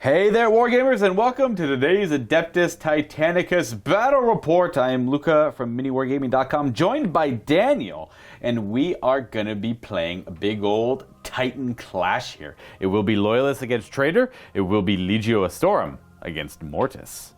Hey there, Wargamers, and welcome to today's Adeptus Titanicus Battle Report. I am Luca from MiniWarGaming.com, joined by Daniel, and we are going to be playing a big old Titan clash here. It will be Loyalist against Traitor. It will be Legio Astorum against Mortis.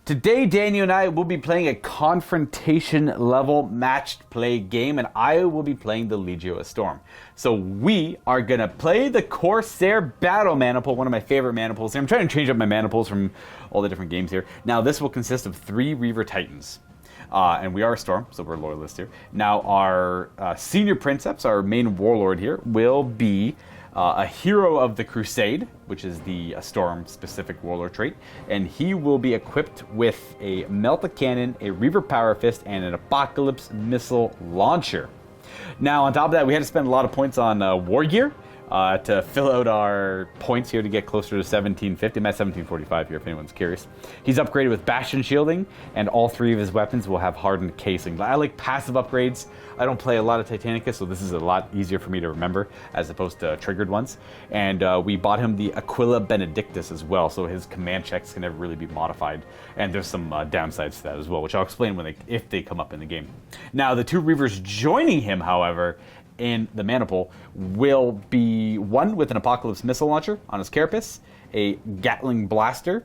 Today, Daniel and I will be playing a confrontation level matched play game, and I will be playing the Legio Astorum. So we are going to play the Corsair Battle Maniple, one of my favorite maniples. I'm trying to change up my maniples from all the different games here. Now, this will consist of 3 Reaver Titans. And we are a Storm, so we're Loyalist here. Now, our Senior Princeps, our main Warlord here, will be a Hero of the Crusade, which is the Storm-specific Warlord trait, and he will be equipped with a Melta Cannon, a Reaver Power Fist, and an Apocalypse Missile Launcher. Now, on top of that, we had to spend a lot of points on war gear to fill out our points here to get closer to 1750. I'm at 1745 here, if anyone's curious. He's upgraded with Bastion Shielding, and all 3 of his weapons will have hardened casing. I like passive upgrades. I don't play a lot of Titanicus, so this is a lot easier for me to remember as opposed to triggered ones. And we bought him the Aquila Benedictus as well, so his command checks can never really be modified. And there's some downsides to that as well, which I'll explain if they come up in the game. Now, the 2 Reavers joining him, however, in the Maniple will be one with an Apocalypse Missile Launcher on his carapace, a Gatling Blaster,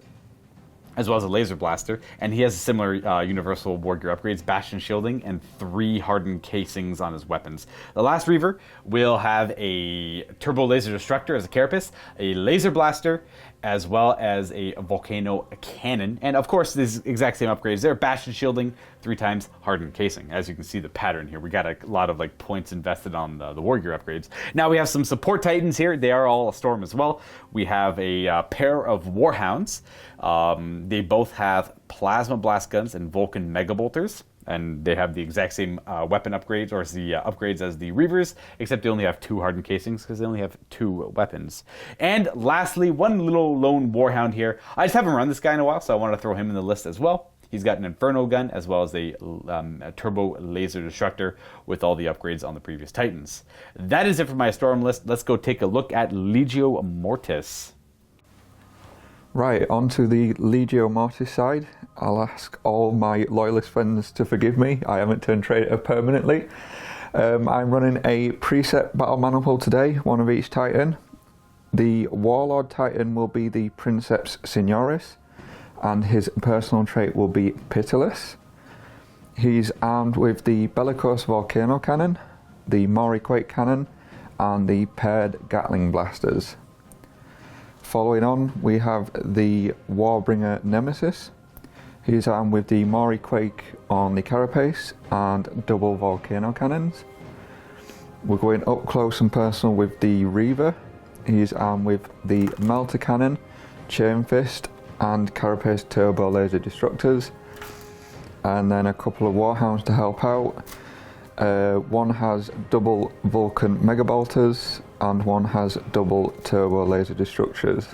as well as a Laser Blaster, and he has a similar universal war gear upgrades, Bastion Shielding, and 3 hardened casings on his weapons. The last Reaver will have a Turbo Laser Destructor as a carapace, a Laser Blaster, as well as a Volcano Cannon, and of course these exact same upgrades there, Bastion Shielding, 3 times hardened casing. As you can see the pattern here, we got a lot of points invested on the war gear upgrades. Now we have some support Titans here. They are all a Storm as well. We have a pair of Warhounds. They both have Plasma Blast Guns and Vulcan Mega Bolters, and they have the exact same weapon upgrades, or the upgrades as the Reavers, except they only have 2 hardened casings because they only have 2 weapons. And lastly, one little lone Warhound here. I just haven't run this guy in a while, so I wanted to throw him in the list as well. He's got an Inferno Gun as well as a Turbo Laser Destructor with all the upgrades on the previous Titans. That is it for my Storm list. Let's go take a look at Legio Mortis. Right, on to the Legio Mortis side. I'll ask all my Loyalist friends to forgive me. I haven't turned traitor permanently. I'm running a preset battle maniple today, one of each Titan. The Warlord Titan will be the Princeps Signoris, and his personal trait will be Pitiless. He's armed with the Bellicose Volcano Cannon, the Mori Quake Cannon, and the paired Gatling Blasters. Following on, we have the Warbringer Nemesis. He's armed with the Mori Quake on the carapace and double Volcano Cannons. We're going up close and personal with the Reaver. He's armed with the Melta Cannon, Chain Fist, and carapace Turbo Laser Destructors. And then a couple of Warhounds to help out. One has double Vulcan Mega Bolters, and one has double Turbo Laser Destructors.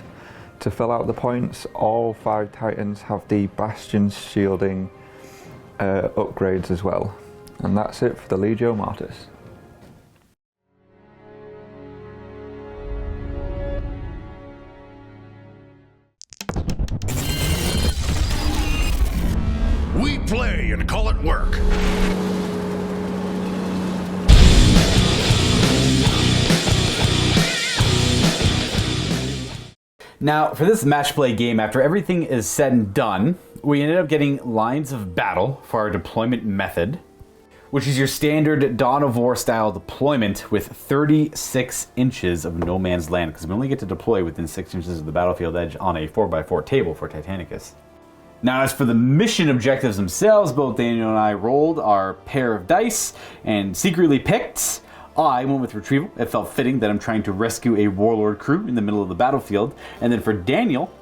To fill out the points, all 5 Titans have the Bastion Shielding upgrades as well. And that's it for the Legio Mortis. We play and call it work. Now, for this match play game, after everything is said and done, we ended up getting lines of battle for our deployment method, which is your standard Dawn of War style deployment with 36 inches of no man's land, because we only get to deploy within 6 inches of the battlefield edge on a 4x4 table for Titanicus. Now, as for the mission objectives themselves, both Daniel and I rolled our pair of dice and secretly picked. I went with Retrieval. It felt fitting that I'm trying to rescue a Warlord crew in the middle of the battlefield. And then for Daniel,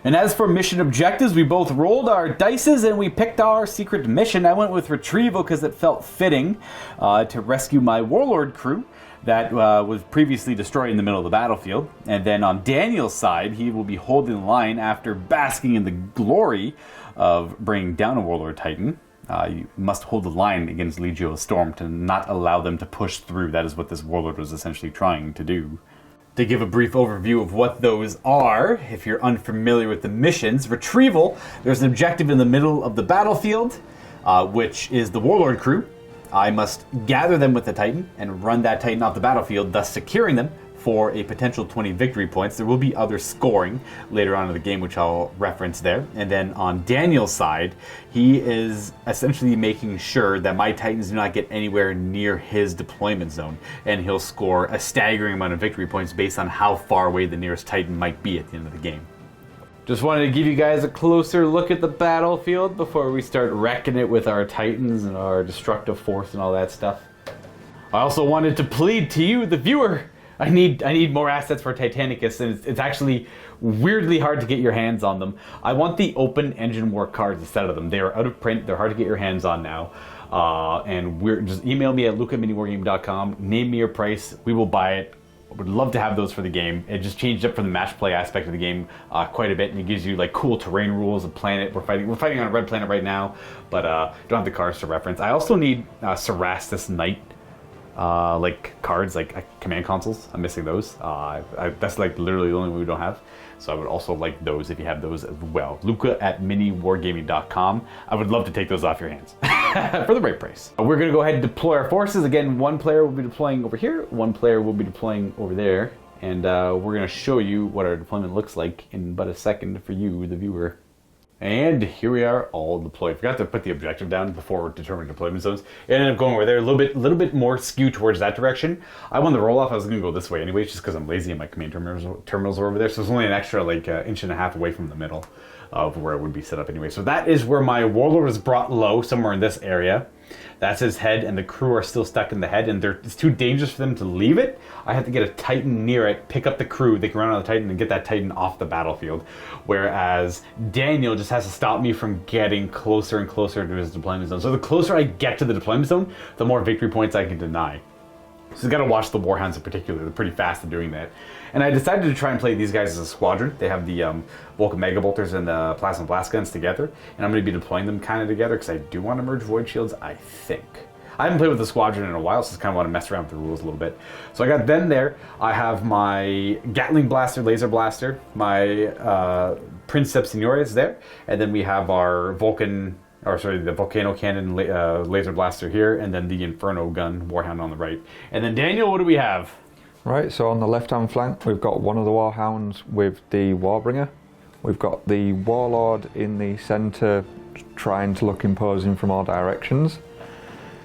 and as for mission objectives, we both rolled our dices and we picked our secret mission. I went with Retrieval because it felt fitting to rescue my Warlord crew that was previously destroyed in the middle of the battlefield. And then on Daniel's side, he will be holding the line after basking in the glory of bringing down a Warlord Titan. You must hold the line against Legio Astorum to not allow them to push through. That is what this Warlord was essentially trying to do. To give a brief overview of what those are, if you're unfamiliar with the missions, retrieval, there's an objective in the middle of the battlefield, which is the Warlord crew. I must gather them with the Titan and run that Titan off the battlefield, thus securing them for a potential 20 victory points. There will be other scoring later on in the game, which I'll reference there. And then on Daniel's side, he is essentially making sure that my Titans do not get anywhere near his deployment zone. And he'll score a staggering amount of victory points based on how far away the nearest Titan might be at the end of the game. Just wanted to give you guys a closer look at the battlefield before we start wrecking it with our Titans and our destructive force and all that stuff. I also wanted to plead to you, the viewer, I need more assets for Titanicus, and it's actually weirdly hard to get your hands on them. I want the open engine war cards instead of them. They are out of print. They're hard to get your hands on now. And just email me at luke@miniwargaming.com. Name me your price. We will buy it. I would love to have those for the game. It just changed up from the match play aspect of the game quite a bit, and it gives you like cool terrain rules. A planet we're fighting on a red planet right now, but don't have the cards to reference. I also need Cerastus Knight. Like cards, like command consoles. I'm missing those. That's like literally the only one we don't have. So I would also like those if you have those as well. Luca@miniwargaming.com. I would love to take those off your hands for the right price. We're going to go ahead and deploy our forces. Again, one player will be deploying over here. One player will be deploying over there. And we're going to show you what our deployment looks like in but a second for you, the viewer. And here we are, all deployed. Forgot to put the objective down before determining deployment zones. It ended up going over there, a little bit more skewed towards that direction. I won the roll off. I was going to go this way anyway, just because I'm lazy and my command terminals are over there. So it's only an extra like inch and a half away from the middle of where it would be set up anyway. So that is where my warlord was brought low, somewhere in this area. That's his head, and the crew are still stuck in the head, and it's too dangerous for them to leave it. I have to get a Titan near it, pick up the crew, they can run on the Titan and get that Titan off the battlefield. Whereas Daniel just has to stop me from getting closer and closer to his deployment zone. So the closer I get to the deployment zone, the more victory points I can deny. So you got to watch the Warhounds in particular. They're pretty fast at doing that. And I decided to try and play these guys as a squadron. They have the Vulcan Mega Bolters and the Plasma Blast Guns together. And I'm going to be deploying them kind of together because I do want to merge Void Shields, I think. I haven't played with the squadron in a while, so I kind of want to mess around with the rules a little bit. So I got them there. I have my Gatling Blaster, Laser Blaster, my Princeps Seniores there. And then we have our the Volcano Cannon Laser Blaster here, and then the Inferno Gun Warhound on the right. And then Daniel, what do we have? Right, so on the left-hand flank, we've got one of the Warhounds with the Warbringer. We've got the Warlord in the centre, trying to look imposing from all directions.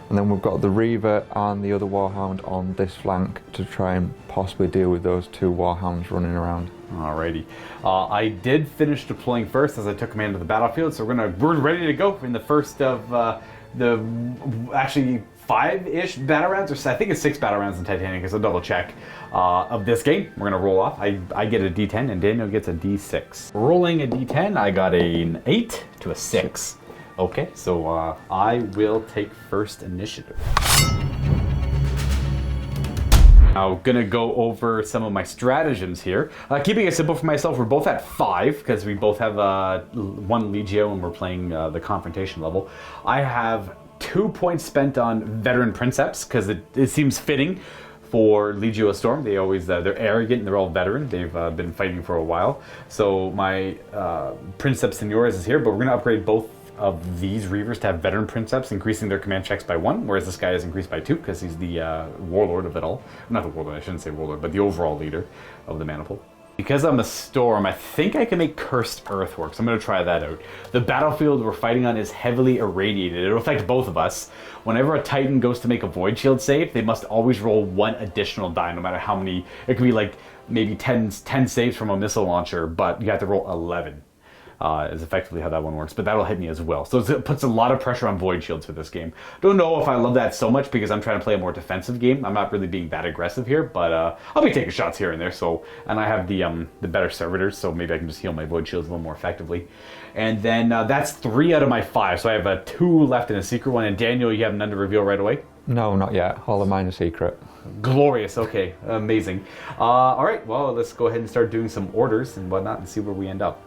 And then we've got the Reaver and the other Warhound on this flank to try and possibly deal with those two Warhounds running around. Alrighty. I did finish deploying first as I took command of the battlefield, so we're ready to go in the first of the actually 5-ish battle rounds, or I think it's 6 battle rounds in Titanicus, I'll double check, of this game. We're going to roll off. I get a D10 and Daniel gets a D6. Rolling a D10, I got an 8 to a 6. Okay, so I will take first initiative. Now, gonna go over some of my stratagems here. Keeping it simple for myself, we're both at 5 because we both have one Legio and we're playing the confrontation level. I have 2 points spent on veteran Princeps because it seems fitting for Legio Astorum. They always they're arrogant and they're all veteran. They've been fighting for a while. So my Princeps Seniores is here, but we're gonna upgrade both of these Reavers to have veteran Princeps, increasing their command checks by 1, whereas this guy is increased by 2 because he's the warlord of it all. Not the warlord, I shouldn't say warlord, but the overall leader of the Maniple. Because I'm a Storm, I think I can make Cursed Earth work, so I'm going to try that out. The battlefield we're fighting on is heavily irradiated. It'll affect both of us. Whenever a Titan goes to make a Void Shield save, they must always roll 1 additional die, no matter how many. It could be like maybe 10 saves from a missile launcher, but you have to roll 11. Is effectively how that one works, but that'll hit me as well. So it puts a lot of pressure on Void Shields for this game. Don't know if I love that so much because I'm trying to play a more defensive game. I'm not really being that aggressive here, but I'll be taking shots here and there. So, and I have the better servitors, so maybe I can just heal my Void Shields a little more effectively. And then that's 3 out of my 5. So I have a 2 left in a secret one. And Daniel, you have none to reveal right away? No, not yet. All of mine are secret. Glorious. Okay, amazing. All right, well, let's go ahead and start doing some orders and whatnot and see where we end up.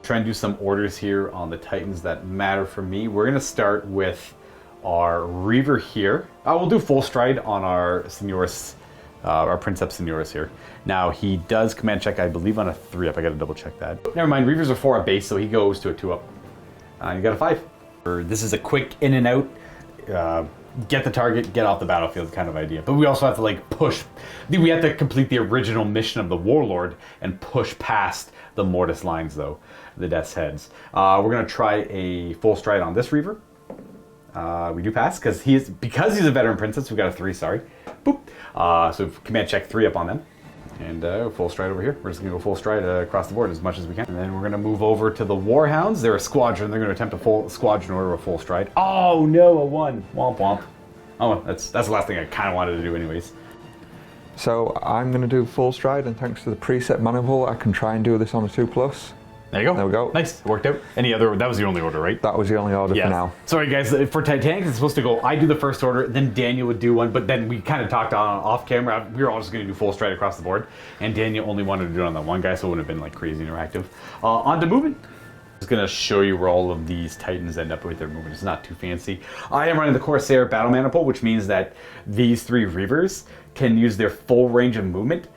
Try and do some orders here on the Titans that matter for me. We're going to start with our Reaver here. We'll do full stride on our Seniores our Princeps Senioris here. Now, he does command check, I believe, on a 3-up. I gotta double check that. Never mind, Reavers are 4 up base, so he goes to a 2-up. You got a 5. This is a quick in and out, get the target, get off the battlefield kind of idea. But we also have to like push, we have to complete the original mission of the Warlord and push past the Mortis lines though, the Death's Heads. We're gonna try a full stride on this Reaver. We do pass because he's a veteran princess. We got a 3, sorry. Boop. So command check 3 up on them. And full stride over here. We're just going to go full stride across the board as much as we can. And then we're going to move over to the Warhounds. They're a squadron. They're going to attempt a full squadron order, a full stride. Oh no, a 1. Womp womp. Oh, that's the last thing I kind of wanted to do anyways. So I'm going to do full stride, and thanks to the preset manifold, I can try and do this on a 2+. There you go. There we go. Nice. It worked out. Any other? That was the only order, right? That was the only order for now. Sorry, guys. For Titanic, it's supposed to go. I do the first order, then Daniel would do one. But then we kind of talked off camera. We were all just going to do full stride across the board, and Daniel only wanted to do it on that one guy, so it wouldn't have been like crazy interactive. On to movement. I'm just going to show you where all of these Titans end up with their movement. It's not too fancy. I am running the Corsair Battle Manifold, which means that these 3 Reavers can use their full range of movement,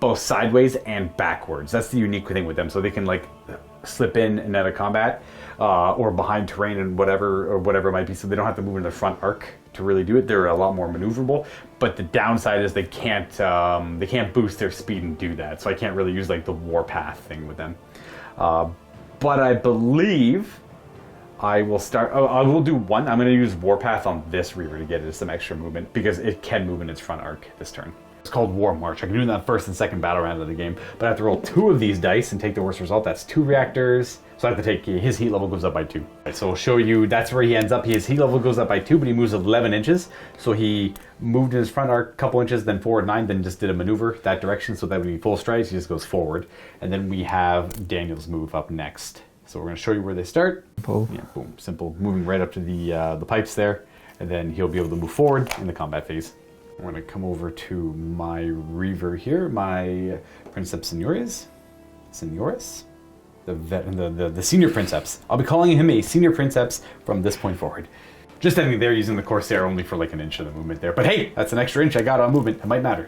both sideways and backwards. That's the unique thing with them. So they can like slip in and out of combat, or behind terrain and whatever it might be, so they don't have to move in the front arc to really do it. They're a lot more maneuverable, but the downside is they can't boost their speed and do that, so I can't really use like the warpath thing with them. But I believe I will start, I will do one. I'm going to use warpath on this Reaver to get it some extra movement, because it can move in its front arc this turn. It's called War March. I can do that first and second battle round of the game, but I have to roll 2 of these dice and take the worst result. That's 2 reactors. So I have to take, his heat level goes up by 2. Right, so I'll show you, that's where he ends up. His heat level goes up by 2, but he moves 11 inches. So he moved in his front arc a couple inches, then forward 9, then just did a maneuver that direction. So that would be full strides. He just goes forward. And then we have Daniel's move up next. So we're going to show you where they start. Simple. Yeah, boom, simple. Moving right up to the pipes there. And then he'll be able to move forward in the combat phase. I'm going to come over to my Reaver here, my Princeps Senioris, the senior Princeps. I'll be calling him a senior Princeps from this point forward. Just ending there using the Corsair only for like an inch of the movement there. But hey, that's an extra inch I got on movement. It might matter.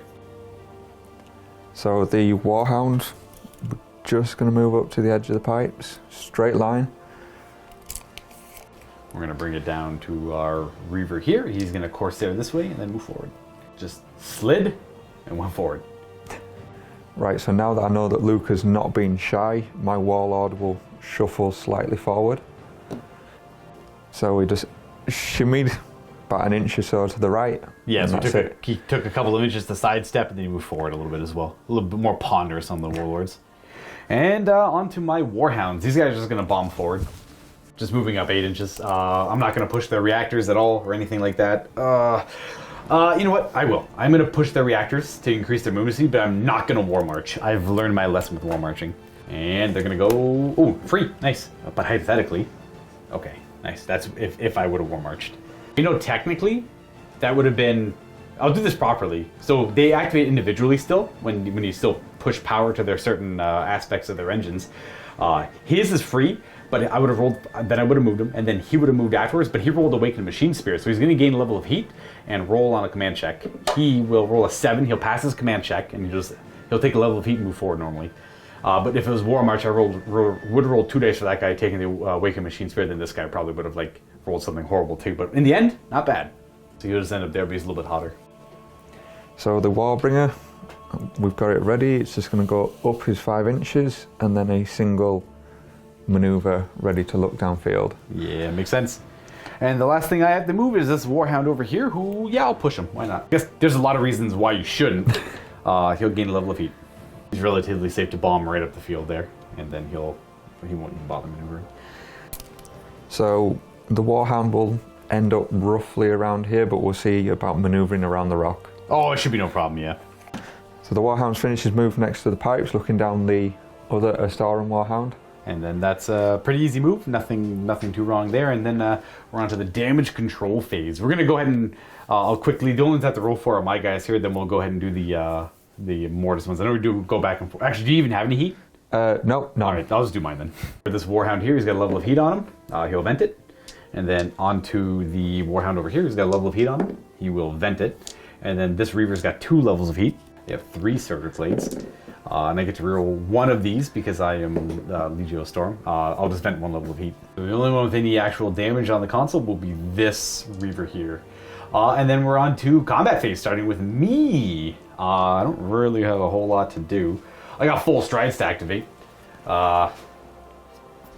So the Warhound, we're just going to move up to the edge of the pipes, straight line. We're going to bring it down to our Reaver here. He's going to Corsair this way and then move forward. Just slid and went forward. Right, so now that I know that Luca's not being shy, my Warlord will shuffle slightly forward. So we just shimmied about an inch or so to the right. Yeah, so he took a couple of inches to sidestep, and then he moved forward a little bit as well. A little bit more ponderous on the Warlords. And onto my Warhounds. These guys are just going to bomb forward. Just moving up 8 inches. I'm not going to push their reactors at all or anything like that. You know what? I will. I'm going to push their reactors to increase their movement speed, but I'm not going to War March. I've learned my lesson with War Marching. And they're going to go... Oh, free. Nice. But hypothetically... Okay, nice. That's if I would have War Marched. You know, technically, that would have been... I'll do this properly. So they activate individually still, when you still push power to their certain aspects of their engines. His is free, but I would have rolled, then I would have moved him, and then he would have moved afterwards, but he rolled Awakened Machine Spirit, so he's going to gain a level of heat and roll on a command check. He will roll a 7, he'll pass his command check, and he'll take a level of heat and move forward normally. But if it was War March, I would have rolled 2 dice for that guy taking the Awakened Machine Spirit, then this guy probably would have like rolled something horrible too, but in the end, not bad. So he'll just end up there, but he's a little bit hotter. So the Warbringer, we've got it ready. It's just going to go up his 5 inches and then a single maneuver ready to look downfield. Yeah, makes sense. And the last thing I have to move is this Warhound over here who, yeah, I'll push him. Why not? I guess there's a lot of reasons why you shouldn't. He'll gain a level of heat. He's relatively safe to bomb right up the field there. And then he won't bother maneuvering. So the Warhound will end up roughly around here, but we'll see about maneuvering around the rock. Oh, it should be no problem, yeah. So the Warhound's finished his move next to the pipes, looking down the other Astorum Warhound. And then that's a pretty easy move, nothing too wrong there. And then we're on to the damage control phase. We're going to go ahead and, I'll quickly, the only ones I have to roll for are my guys here, then we'll go ahead and do the Mortis ones. I know we do go back and forth. Actually, do you even have any heat? No. Alright, I'll just do mine then. For this Warhound here, he's got a level of heat on him. He'll vent it. And then onto the Warhound over here, he's got a level of heat on him. He will vent it. And then this Reaver's got 2 levels of heat. They have 3 Surtur Blades. And I get to reroll 1 of these because I am Legio Astorum. I'll just vent 1 level of heat. The only one with any actual damage on the console will be this Reaver here. And then we're on to combat phase, starting with me. I don't really have a whole lot to do. I got full strides to activate.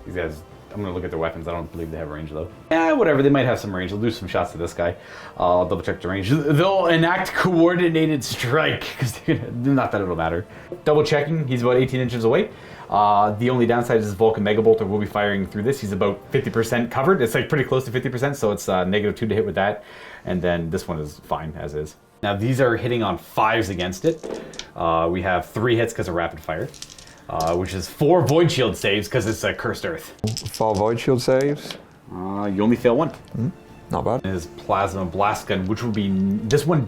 These guys, I'm going to look at their weapons. I don't believe they have range, though. Yeah, whatever. They might have some range. I'll do some shots to this guy. I'll double check the range. They'll enact coordinated strike, because not that it'll matter. Double checking. He's about 18 inches away. The only downside is his Vulcan Mega Bolter will be firing through this. He's about 50% covered. It's like pretty close to 50%, so it's -2 to hit with that. And then this one is fine, as is. Now, these are hitting on 5s against it. We have 3 hits because of rapid fire. Which is 4 Void Shield saves because it's a Cursed Earth. 4 Void Shield saves. You only fail 1. Not bad. His Plasma Blast Gun, which would be... This one,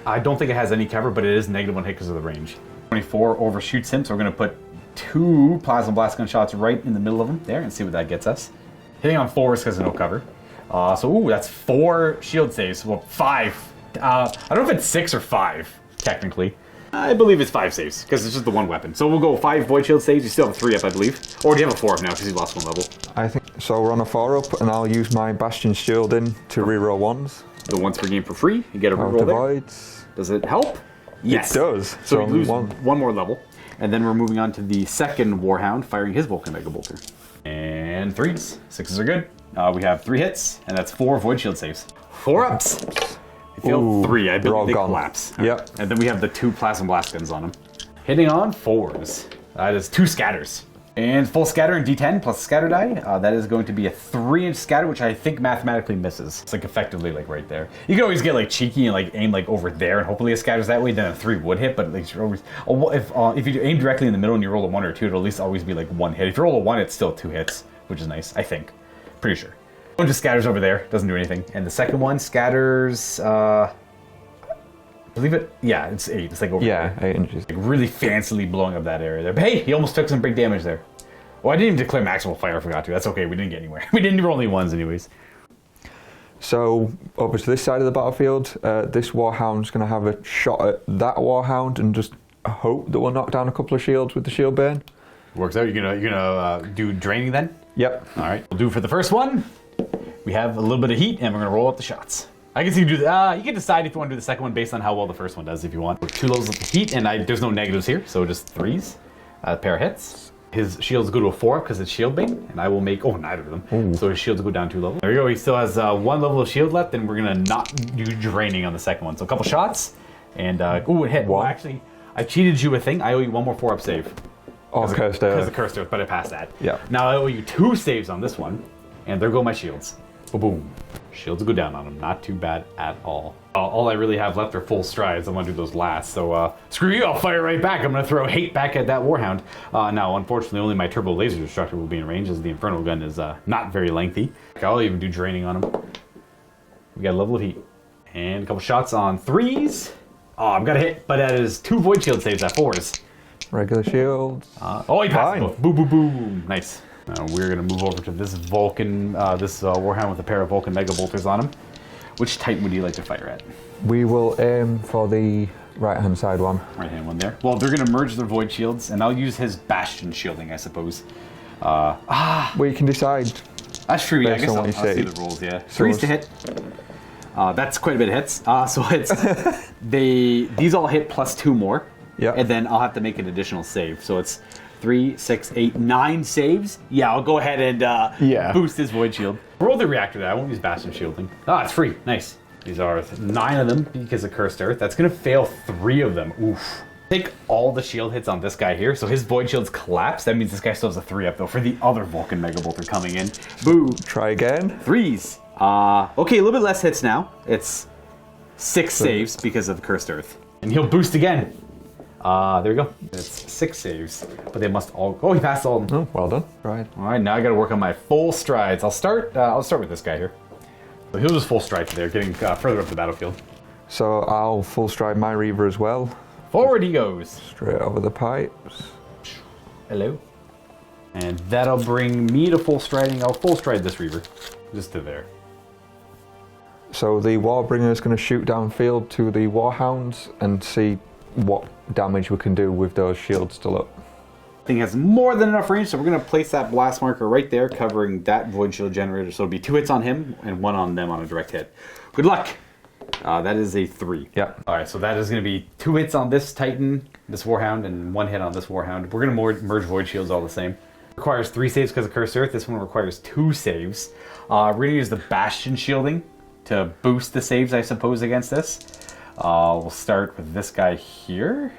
I don't think it has any cover, but it is -1 hit because of the range. 24 overshoots him, so we're going to put 2 Plasma Blast Gun shots right in the middle of him there and see what that gets us. Hitting on 4s because of no cover. So, that's 4 shield saves. Well, 5. I don't know if it's 6 or 5, technically. I believe it's 5 saves, because it's just the 1 weapon. So we'll go 5 Void Shield saves. You still have a 3 up, I believe. Or do you have a 4 up now, because you lost 1 level? I think so. We're on a 4 up, and I'll use my Bastion Shielding to reroll 1s. The 1s per game for free. You get a Power reroll there. Voids. Does it help? Yes. It does. So we lose 1 more level. And then we're moving on to the second Warhound, firing his Vulcan Mega Bolter. And 3s. 6s are good. We have 3 hits, and that's 4 Void Shield saves. 4 ups. I feel 3. I believe they collapse. Yep. And then we have the 2 Plasma Blast Guns on them. Hitting on 4s. That is 2 scatters. And full scatter in D10 plus scatter die. That is going to be a 3-inch scatter, which I think mathematically misses. It's like effectively like right there. You can always get like cheeky and like aim like over there, and hopefully it scatters that way. Then a 3 would hit, but like you're always if you aim directly in the middle and you roll a 1 or 2, it'll at least always be like 1 hit. If you roll a 1, it's still 2 hits, which is nice. I think, pretty sure. One just scatters over there, doesn't do anything, and the second one scatters. Believe it? Yeah, it's 8. It's like over there. 8 inches. Like really fancily blowing up that area there. But hey, he almost took some big damage there. Oh, I didn't even declare maximal fire. I forgot to. That's okay. We didn't get anywhere. We didn't roll any 1s anyways. So over to this side of the battlefield, this Warhound's going to have a shot at that Warhound and just hope that we'll knock down a couple of shields with the Shield Burn. Works out. You're gonna do draining then? Yep. All right. We'll do for the first one. We have a little bit of heat, and we're gonna roll up the shots. I guess you can do you can decide if you want to do the second one based on how well the first one does if you want. 2 levels of heat, and there's no negatives here, so just 3s. A pair of hits. His shields go to a 4 because it's shield bait, and I will make neither of them. Ooh. So his shields go down 2 levels. There we go. He still has 1 level of shield left, and we're gonna not do draining on the second one. So a couple shots, and it hit. Well, actually, I cheated you a thing. I owe you 1 more 4-up save. Oh, Cursed Earth. Because of Cursed Earth, but I passed that. Yeah. Now I owe you 2 saves on this one, and there go my shields. Boom. Shields go down on him. Not too bad at all. All I really have left are full strides. I'm going to do those last. So screw you. I'll fire right back. I'm going to throw hate back at that Warhound. Now, unfortunately, only my Turbo Laser Destructor will be in range as the Infernal Gun is not very lengthy. I'll even do draining on him. We got a level of heat. And a couple shots on 3s. Oh, I've got a hit, but that is 2 Void Shield saves at 4s. Regular shields. He passed both. Boom, boom, boom. Nice. We're going to move over to this Vulcan, Warhound with a pair of Vulcan Mega Bolters on him. Which Titan would you like to fire at? We will aim for the right-hand side one. Right-hand one there. Well, they're going to merge their Void Shields, and I'll use his Bastion Shielding, I suppose. Well, you can decide. That's true, yeah. I guess I'll see the rolls, yeah. 3s to hit. That's quite a bit of hits. So it's... these all hit plus 2 more. Yeah. And then I'll have to make an additional save. So it's 3, 6, 8, 9 saves. Yeah, I'll go ahead and boost his Void Shield. Roll the reactor there. I won't use Bastion Shielding. It's free. Nice. These are 9 of them because of Cursed Earth. That's going to fail 3 of them. Oof. Take all the shield hits on this guy here, so his Void Shields collapse. That means this guy still has a 3-up, though, for the other Vulcan Mega Bolter coming in. Boo. Try again. 3s. Okay, a little bit less hits now. It's 6 saves because of Cursed Earth. And he'll boost again. There we go. It's 6 saves, but they must all... Oh, he passed all of them. Oh, well done. Right. All right, now I got to work on my full strides. I'll start with this guy here. So he'll just full stride there, getting further up the battlefield. So I'll full stride my Reaver as well. Forward he goes. Straight over the pipes. Hello. And that'll bring me to full striding. I'll full stride this Reaver. Just to there. So the Warbringer is going to shoot downfield to the Warhounds and see what damage we can do with those shields still up. Thing has more than enough range, so we're going to place that blast marker right there, covering that void shield generator. So it'll be 2 hits on him and 1 on them on a direct hit. Good luck. That is a 3. Yeah. All right, so that is going to be 2 hits on this Titan, this Warhound, and 1 hit on this Warhound. We're going to merge void shields all the same. Requires 3 saves because of Cursed Earth. This one requires 2 saves. We're going to use the Bastion shielding to boost the saves, I suppose, against this. We'll start with this guy here,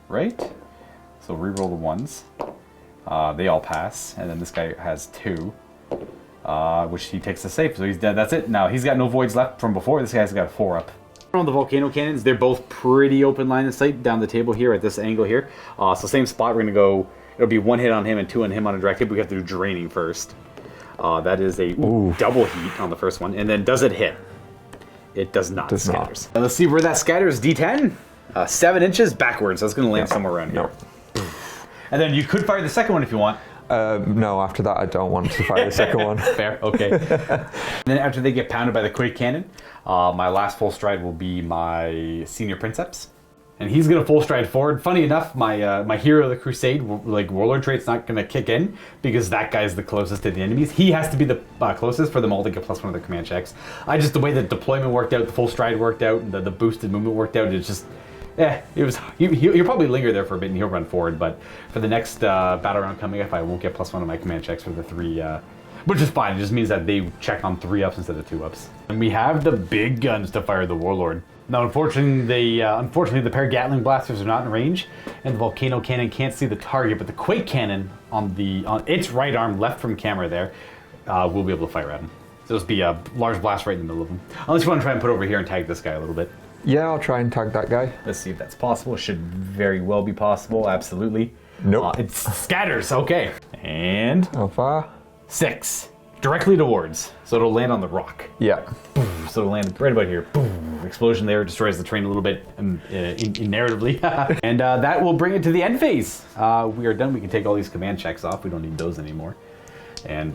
right? So reroll the ones. They all pass, and then this guy has 2, which he takes the save, so he's dead. That's it. Now he's got no voids left from before. This guy's got a 4 up. On the volcano cannons, they're both pretty open line of sight down the table here at this angle here. So same spot. We're gonna go. It'll be 1 hit on him and 2 on him on a direct hit. But we have to do draining first. That is a double heat on the first one, and then does it hit? It does not. Does scatters. not. Now let's see where that scatters. D10, 7 inches backwards. That's gonna land somewhere around here. And then you could fire the second one if you want. No, after that I don't want to fire the second one. Fair, okay. And then after they get pounded by the Quake Cannon, my last full stride will be my Senior Princeps. And he's going to full stride forward. Funny enough, my Hero of the Crusade, like Warlord trait's not going to kick in because that guy's the closest to the enemies. He has to be the closest for them all to get +1 of their command checks. Just the way the deployment worked out, the full stride worked out, and the boosted movement worked out, it's just... it was. He'll probably linger there for a bit and he'll run forward, but for the next battle round coming up, I won't get +1 of my command checks for the 3, which is fine. It just means that they check on 3 ups instead of 2 ups. And we have the big guns to fire the Warlord. Now, unfortunately, the pair Gatling blasters are not in range, and the Volcano Cannon can't see the target, but the Quake Cannon on its right arm, left from camera there, will be able to fire at him. So it'll be a large blast right in the middle of him. Unless you want to try and put over here and tag this guy a little bit. Yeah, I'll try and tag that guy. Let's see if that's possible. It should very well be possible. Absolutely. Nope. It scatters. Okay. And How far? 6. Directly towards. So it'll land on the rock. Yeah. So it'll land right about here. Boom. Explosion there. Destroys the train a little bit narratively. And that will bring it to the end phase. We are done. We can take all these command checks off. We don't need those anymore. And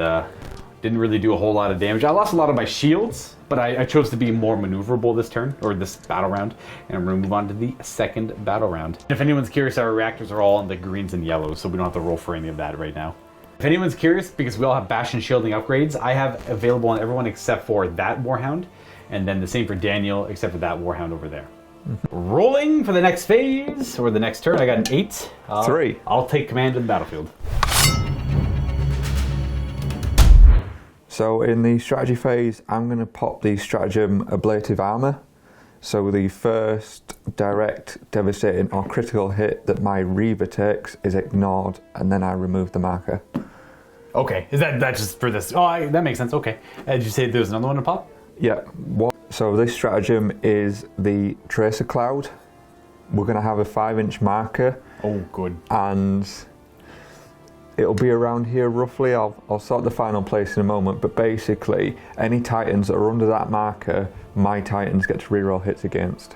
didn't really do a whole lot of damage. I lost a lot of my shields, but I chose to be more maneuverable this turn, or this battle round, and I'm going to move on to the second battle round. If anyone's curious, our reactors are all in the greens and yellows, so we don't have to roll for any of that right now. If anyone's curious, because we all have Bastion shielding upgrades, I have available on everyone except for that Warhound, and then the same for Daniel, except for that Warhound over there. Rolling for the next phase, or the next turn, I got an 8. 3. I'll take command of the battlefield. So in the strategy phase, I'm going to pop the stratagem Ablative Armor. So the first direct, devastating or critical hit that my Reaver takes is ignored, and then I remove the marker. Okay, is that just for this? Oh, that makes sense, okay. Did you say there's another one to pop? Yeah. So this stratagem is the Tracer Cloud. We're going to have a 5-inch marker. Oh, good. And it'll be around here roughly. I'll sort the final place in a moment, but basically any Titans that are under that marker, my Titans get to reroll hits against.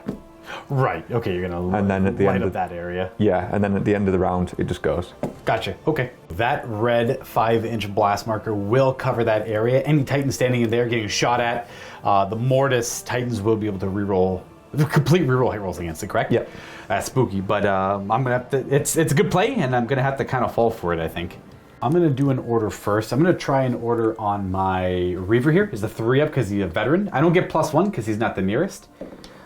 Right, okay, you're gonna and then at the light end up of that area. Yeah, and then at the end of the round, it just goes. Gotcha, okay. That red 5-inch blast marker will cover that area. Any Titan standing in there getting shot at, the Mortis Titans will be able to reroll, complete reroll hit rolls against it, correct? Yep. That's spooky, but I'm gonna have to, it's a good play, and I'm gonna have to kind of fall for it, I think. I'm gonna do an order first. I'm gonna try an order on my Reaver here. He's a 3 up because he's a veteran. I don't get +1 because he's not the nearest.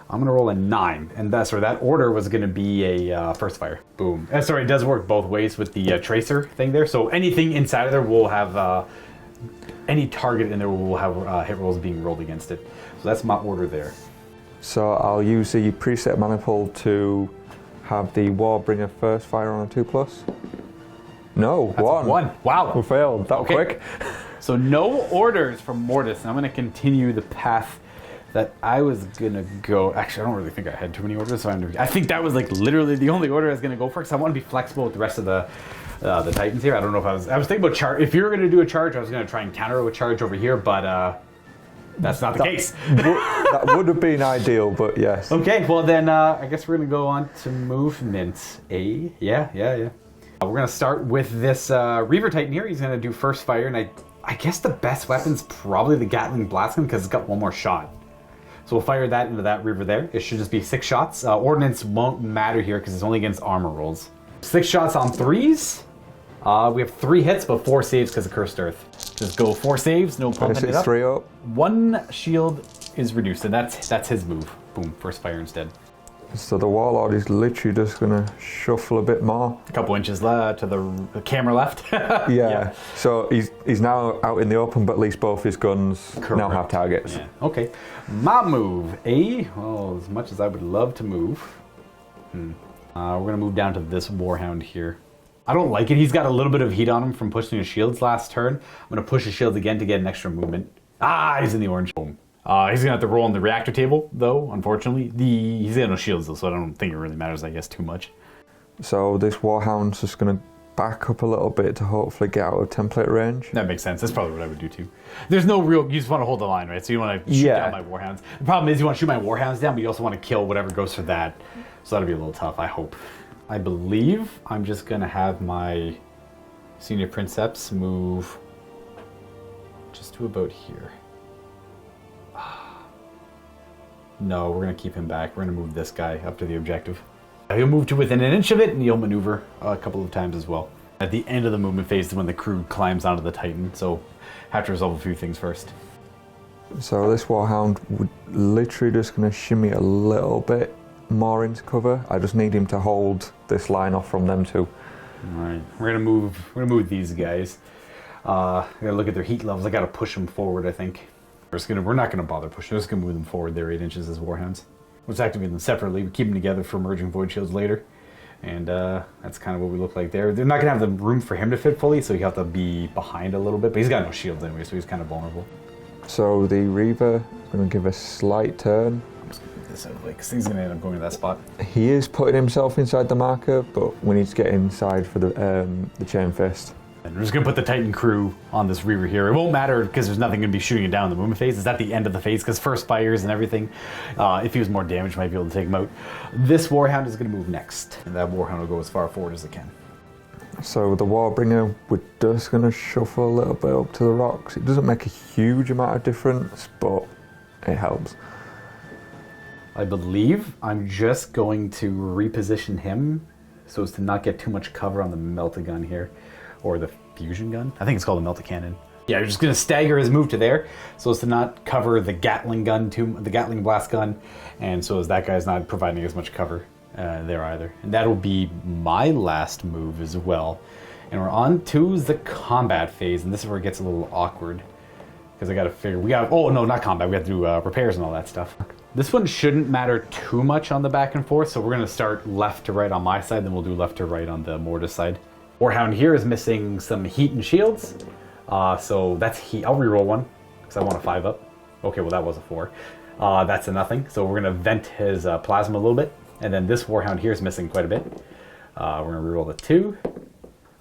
I'm gonna roll a 9, and that order was gonna be a first fire. Boom. Sorry, it does work both ways with the tracer thing there. So anything inside of there will have, any target in there will have hit rolls being rolled against it. So that's my order there. So I'll use the preset manifold to have the Warbringer first fire on a 2+. No, That's 1. 1. Wow. We failed that quick. So no orders from Mortis. And I'm going to continue the path that I was going to go. Actually, I don't really think I had too many orders. So I think that was like literally the only order I was going to go for because I want to be flexible with the rest of the Titans here. I don't know if I was thinking about charge. If you were going to do a charge, I was going to try and counter a charge over here, but that's not the case. That would have been ideal, but yes. Okay, well then I guess we're going to go on to movement A. Yeah. We're going to start with this Reaver Titan here. He's going to do first fire, and I guess the best weapon's probably the Gatling Blast Gun because it's got one more shot. So we'll fire that into that Reaver there. It should just be 6 shots. Ordnance won't matter here because it's only against armor rolls. 6 shots on 3s. We have 3 hits, but 4 saves because of Cursed Earth. Just go 4 saves, no pumping it up. 3 up. 1 shield is reduced, and that's his move. Boom, first fire instead. So the Warlord is literally just going to shuffle a bit more. A couple inches to the camera left. Yeah. So he's now out in the open, but at least both his guns now have targets. Yeah. Okay. My move. Well, as much as I would love to move. We're going to move down to this Warhound here. I don't like it. He's got a little bit of heat on him from pushing his shields last turn. I'm going to push his shields again to get an extra movement. He's in the orange. Boom. He's going to have to roll on the reactor table, though, unfortunately. He's got no shields, though, so I don't think it really matters, I guess, too much. So this Warhound's just going to back up a little bit to hopefully get out of template range. That makes sense. That's probably what I would do, too. There's no real... You just want to hold the line, right? So you want to shoot down my Warhounds. The problem is you want to shoot my Warhounds down, but you also want to kill whatever goes for that. So that'll be a little tough, I hope. I believe I'm just going to have my Senior Princeps move just to about here. No, we're going to keep him back. We're going to move this guy up to the objective. He'll move to within an inch of it, and he'll maneuver a couple of times as well. At the end of the movement phase is when the crew climbs onto the Titan, so have to resolve a few things first. So this Warhound would literally just going to shimmy a little bit more into cover. I just need him to hold this line off from them two. All right, we're gonna move these guys. I gotta look at their heat levels. I gotta push them forward, I think. We're not gonna bother pushing. We're just gonna move them forward. They're 8 inches as Warhounds. We'll just activate them separately. We keep them together for merging Void Shields later. And that's kind of what we look like there. They're not gonna have the room for him to fit fully, so you have to be behind a little bit. But he's got no shields anyway, so he's kind of vulnerable. So the Reaver is going to give a slight turn. This out of the way, because he's going to end up going to that spot. He is putting himself inside the marker, but we need to get inside for the chain fist. And we're just going to put the Titan crew on this Reaver here. It won't matter because there's nothing going to be shooting it down in the movement phase. It's at the end of the phase because first fires and everything. If he was more damaged, might be able to take him out. This Warhound is going to move next, and that Warhound will go as far forward as it can. So the Warbringer, we're just going to shuffle a little bit up to the rocks. It doesn't make a huge amount of difference, but it helps. I believe I'm just going to reposition him so as to not get too much cover on the melta-gun here, or the fusion gun. I think it's called a melta-cannon. Yeah, you're just going to stagger his move to there so as to not cover the Gatling gun, the Gatling blast gun, and so as that guy's not providing as much cover there either. And that'll be my last move as well. And we're on to the combat phase, and this is where it gets a little awkward because I got to figure oh no, not combat. We have to do repairs and all that stuff. This one shouldn't matter too much on the back and forth, so we're going to start left to right on my side, then we'll do left to right on the Mortis side. Warhound here is missing some heat and shields, so that's heat. I'll reroll one because I want a 5 up. Okay, well that was a 4. That's a nothing, so we're going to vent his plasma a little bit, and then this Warhound here is missing quite a bit. We're going to reroll the 2.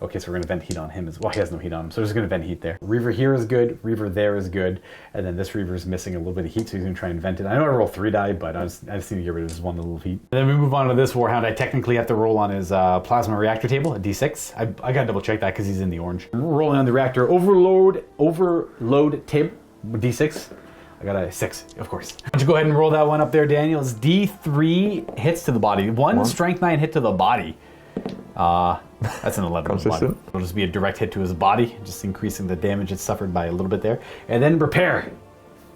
Okay, so we're going to vent heat on him as well. He has no heat on him, so we're just going to vent heat there. Reaver here is good, Reaver there is good, and then this Reaver is missing a little bit of heat, so he's going to try and vent it. I know I roll 3 die, but I just need to get rid of this one little heat. And then we move on to this Warhound. I technically have to roll on his plasma reactor table, a D6. I got to double check that because he's in the orange. Rolling on the reactor overload table, D6. I got a 6, of course. Why don't you go ahead and roll that one up there, Daniel? It's D3 hits to the body. One strength 9 hit to the body. That's an 11 to the body. It'll just be a direct hit to his body, just increasing the damage it suffered by a little bit there. And then repair.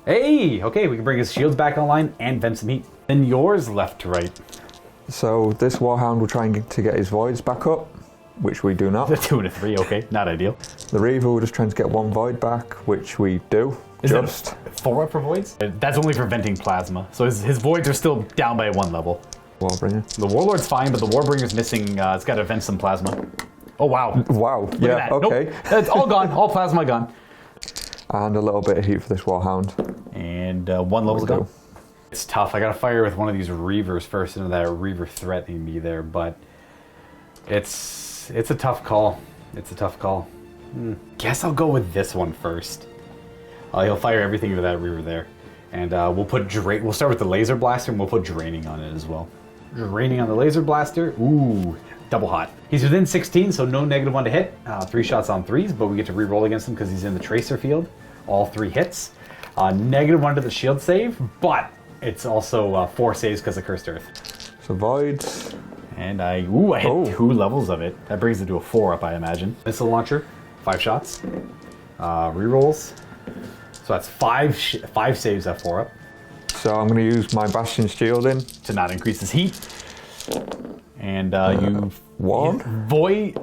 Hey, okay, we can bring his shields back online and vent some heat. Then yours left to right. So this Warhound will try and to get his voids back up, which we do not. The 2 and a 3, okay, not ideal. The Reaver will just trying to get 1 void back, which we do. Is it 4 up for voids? That's only for venting plasma, so his voids are still down by 1 level. Warbringer. The Warlord's fine, but the Warbringer's missing. It's got to vent some plasma. Oh, wow. Wow. Look yeah, at that. okay. Nope. It's all gone. All plasma gone. And a little bit of heat for this Warhound. And 1 level's gone. It's tough. I got to fire with one of these Reavers first into that Reaver threatening me there, but it's a tough call. It's a tough call. Guess I'll go with this one first. He'll fire everything into that Reaver there. And we'll start with the laser blaster and we'll put draining on it as well. Draining on the laser blaster. Ooh, double hot. He's within 16, so no -1 to hit. 3 shots on 3s, but we get to re-roll against him because he's in the tracer field. All 3 hits. -1 to the shield save, but It's also 4 saves because of Cursed Earth. So voids. And I hit 2 levels of it. That brings it to a 4 up, I imagine. Missile launcher, 5 shots. Rerolls. So that's 5 saves at 4 up. So I'm going to use my Bastion Shielding. To not increase his heat. And you... One? Void...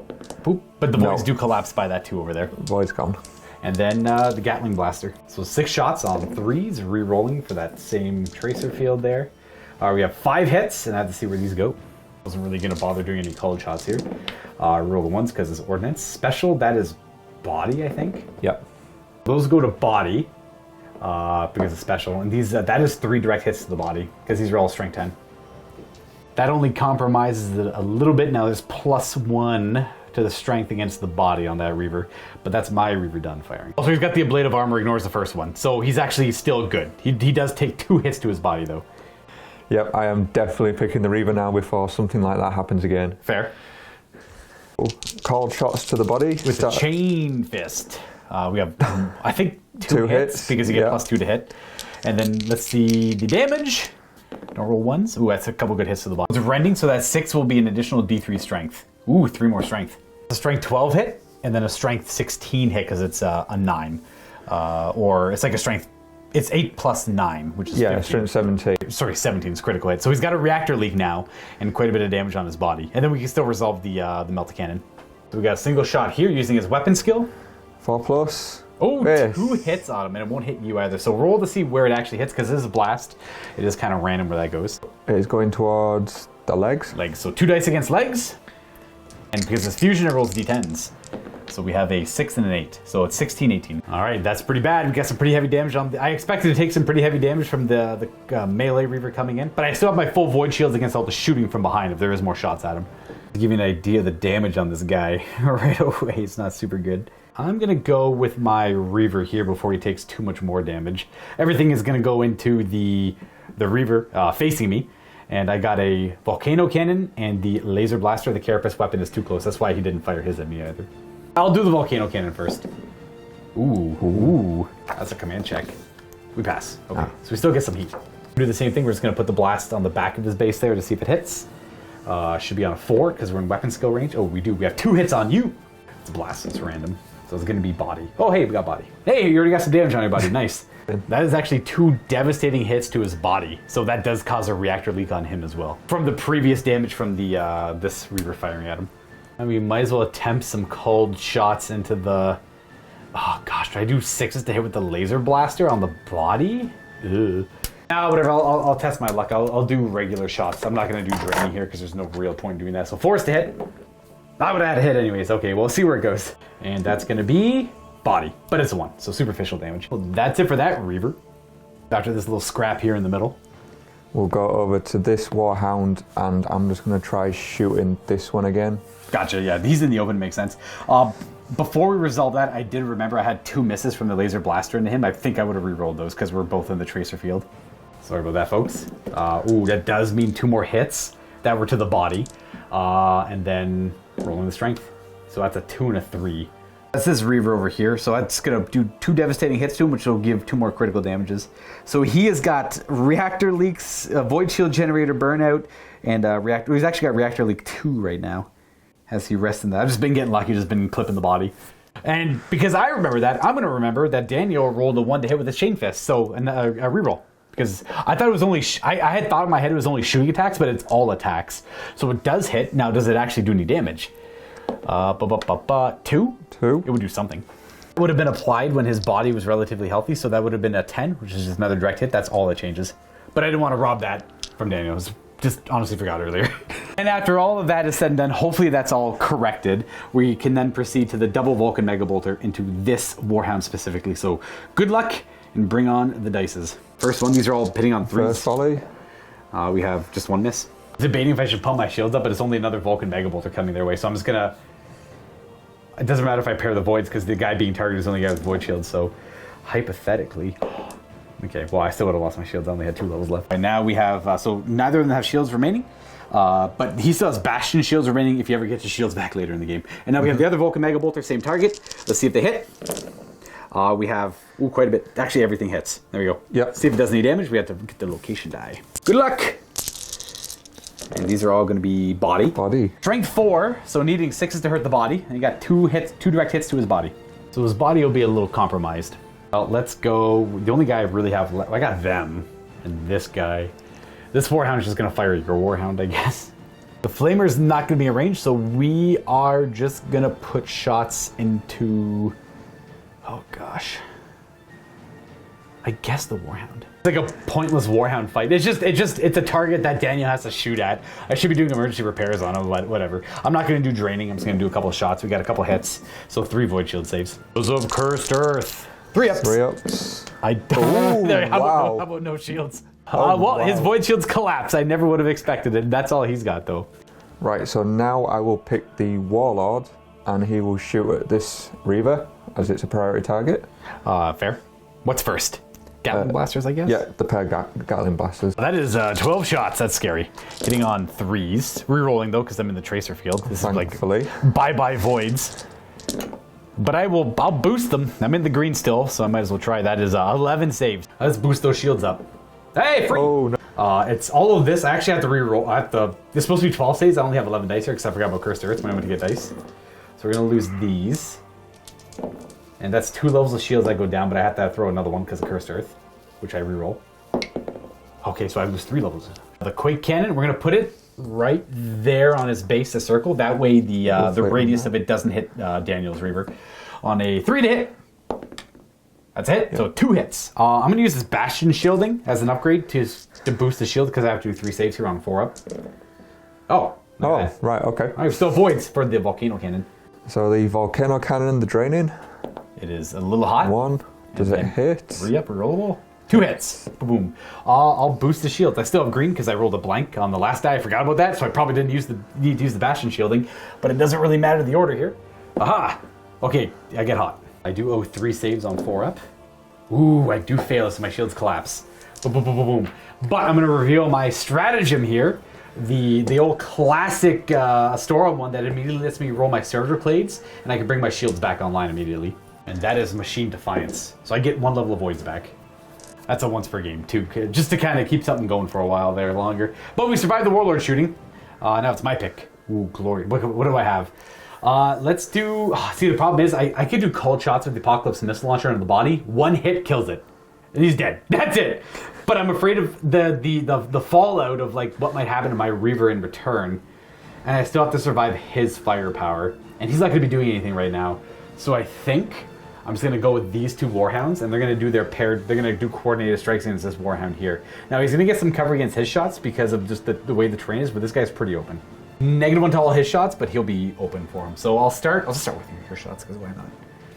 Boop. But the No. voids do collapse by that 2 over there. Void's gone. And then the Gatling Blaster. So 6 shots on 3s, re-rolling for that same tracer field there. We have 5 hits, and I have to see where these go. Wasn't really going to bother doing any colored shots here. Roll the ones because it's ordnance. Special, that is body, I think. Yep. Those go to body because it's special. And these that is 3 direct hits to the body because these are all strength 10. That only compromises it a little bit. Now there's +1 to the strength against the body on that Reaver, but that's my Reaver done firing. Also, he's got the ablative armor, ignores the first one, so he's actually still good. He does take 2 hits to his body though. Yep, I am definitely picking the Reaver now before something like that happens again. Fair. Called shots to the body. With the chain fist, we have I think 2 hits because you get +2 to hit. And then let's see the damage. Don't roll 1s. Ooh, that's a couple good hits to the body. It's rending, so that 6 will be an additional D3 strength. Ooh, 3 more strength. A strength 12 hit, and then a strength 16 hit because it's a 9. Or it's like a strength, it's 8 plus 9, which is 15. Strength 17. Sorry, 17 is critical hit. So he's got a reactor leak now, and quite a bit of damage on his body. And then we can still resolve the Melta Cannon. So we got a single shot here using his weapon skill. 4+. Oh, yes. 2 hits on him, and it won't hit you either. So roll to see where it actually hits, because this is a blast. It is kind of random where that goes. It is going towards the legs. Legs. So 2 dice against legs. And because it's fusion, it rolls d10s. So we have a 6 and an 8. So it's 16, 18. All right, that's pretty bad. We got some pretty heavy damage on. I expected to take some pretty heavy damage from the melee Reaver coming in. But I still have my full void shields against all the shooting from behind if there is more shots at him. To give you an idea of the damage on this guy right away, it's not super good. I'm going to go with my Reaver here before he takes too much more damage. Everything is going to go into the Reaver facing me. And I got a Volcano Cannon and the Laser Blaster. The Carapace weapon is too close. That's why he didn't fire his at me either. I'll do the Volcano Cannon first. Ooh. That's a command check. We pass. Okay, so we still get some heat. Do the same thing. We're just going to put the blast on the back of his base there to see if it hits. Should be on a 4 because we're in weapon skill range. Oh, we do. We have 2 hits on you. It's a blast. It's random. So it's going to be body. Oh, hey, we got body. Hey, you already got some damage on your body. Nice. That is actually 2 devastating hits to his body. So that does cause a reactor leak on him as well. From the previous damage from the this Reaver firing at him. And we might as well attempt some cold shots into the... Oh gosh, do I do 6s to hit with the Laser Blaster on the body? Ugh. Nah, whatever, I'll test my luck. I'll do regular shots. I'm not going to do draining here because there's no real point in doing that. So 4s to hit. I would have had a hit anyways. Okay, we'll see where it goes. And that's going to be body, but it's a 1, so superficial damage. Well, that's it for that Reaver. After this little scrap here in the middle. We'll go over to this Warhound, and I'm just going to try shooting this one again. Gotcha, yeah, he's in the open, makes sense. Before we resolve that, I did remember I had 2 misses from the Laser Blaster into him. I think I would have re-rolled those because we're both in the Tracer field. Sorry about that, folks. Ooh, that does mean 2 more hits that were to the body. And then rolling the strength. So that's a 2 and a 3. That's this Reaver over here, so that's going to do 2 devastating hits to him, which will give 2 more critical damages. So he has got reactor leaks, void shield generator burnout, and reactor. He's actually got reactor leak 2 right now. Has he rested in that? I've just been getting lucky, just been clipping the body. And because I remember that, I'm going to remember that Daniel rolled a 1 to hit with a chain fist, so a reroll. Because I thought it was only, I had thought in my head it was only shooting attacks, but it's all attacks. So it does hit. Now, does it actually do any damage? 2? It would do something. It would have been applied when his body was relatively healthy, so that would have been a 10, which is just another direct hit. That's all that changes. But I didn't want to rob that from Daniel. Just honestly forgot earlier. And after all of that is said and done, hopefully that's all corrected. We can then proceed to the double Vulcan Mega Bolter into this Warhound specifically. So good luck and bring on the dices. First one, these are all hitting on 3s. First volley. We have just 1 miss. Debating if I should pump my shields up, but it's only another Vulcan Mega Bolter coming their way, so I'm just gonna... It doesn't matter if I pair the voids because the guy being targeted is only a guy with void shields, so hypothetically... Okay, well, I still would have lost my shields. I only had 2 levels left. And now we have... so neither of them have shields remaining, but he still has Bastion shields remaining if you ever get your shields back later in the game. And now we have the other Vulcan Mega Bolter, same target. Let's see if they hit. We have quite a bit. Actually, everything hits. There we go. Yep. See if it does any damage. We have to get the location die. Good luck. And these are all going to be body. Body. Strength 4, so needing 6s to hurt the body. And you got 2 direct hits to his body. So his body will be a little compromised. Well, let's go. The only guy I really have left, I got them and this guy. This Warhound is just going to fire your Warhound, I guess. The Flamer's not going to be in range, so we are just going to put shots into... Oh, gosh. I guess the Warhound. It's like a pointless Warhound fight. It's a target that Daniel has to shoot at. I should be doing emergency repairs on him, whatever. I'm not going to do draining. I'm just going to do a couple of shots. We got a couple hits, so 3 Void Shield saves. Those of Cursed Earth. 3 ups. 3 ups. I don't. Ooh, How about no shields? Oh, well, wow. his Void Shields collapse. I never would have expected it. That's all he's got, though. Right, so now I will pick the Warlord, and he will shoot at this Reaver, as it's a priority target. Fair. What's first? Gatling blasters, I guess? Yeah, the pair Gatling blasters. That is 12 shots. That's scary. Hitting on 3s. Rerolling, though, because I'm in the Tracer field. This Thankfully. is like bye-bye Voids. But I'll boost them. I'm in the green still, so I might as well try. That is 11 saves. Let's boost those shields up. Hey, free! Oh, no. It's all of this. I actually have to reroll. It's supposed to be 12 saves. I only have 11 dice here because I forgot about Cursed Earth when I went to get dice. So we're going to lose these. And that's 2 levels of shields I go down, but I have to throw another one because of Cursed Earth, which I reroll. Okay, so I lose 3 levels. The Quake Cannon, we're going to put it right there on his base, the circle. That way the radius of it doesn't hit Daniel's Reaver. On a 3 to hit. That's it. Yep. So 2 hits. I'm going to use this Bastion Shielding as an upgrade to boost the shield because I have to do 3 saves here on 4 up. Oh. Right, okay. I have still voids for the Volcano Cannon. So the Volcano Cannon, the Draining. It is a little hot. 1. Does it hit? 3 up, rerollable. 2 hits. Boom. I'll boost the shields. I still have green because I rolled a blank on the last die. I forgot about that, so I probably didn't need to use the Bastion Shielding, but it doesn't really matter the order here. Aha! Okay, I get hot. I do owe 3 saves on 4 up. Ooh, I do fail, so my shields collapse. Boom, boom, boom, boom, boom. But I'm going to reveal my stratagem here. The old classic Astorum one that immediately lets me roll my Servitor Clades, and I can bring my shields back online immediately. And that is Machine Defiance. So I get 1 level of Voids back. That's a once per game, too, just to kind of keep something going for a while there longer. But we survived the Warlord shooting. Now it's my pick. Ooh, glory. What do I have? Let's do... see, the problem is I could do cold shots with the Apocalypse Missile Launcher on the body. 1 hit kills it. And he's dead. That's it. But I'm afraid of the fallout of like what might happen to my Reaver in return. And I still have to survive his firepower. And he's not going to be doing anything right now. So I think I'm just going to go with these 2 Warhounds, and they're going to do their paired... They're going to do coordinated strikes against this Warhound here. Now, he's going to get some cover against his shots because of just the way the terrain is, but this guy's pretty open. -1 to all his shots, but he'll be open for him. So I'll start with your shots, because why not?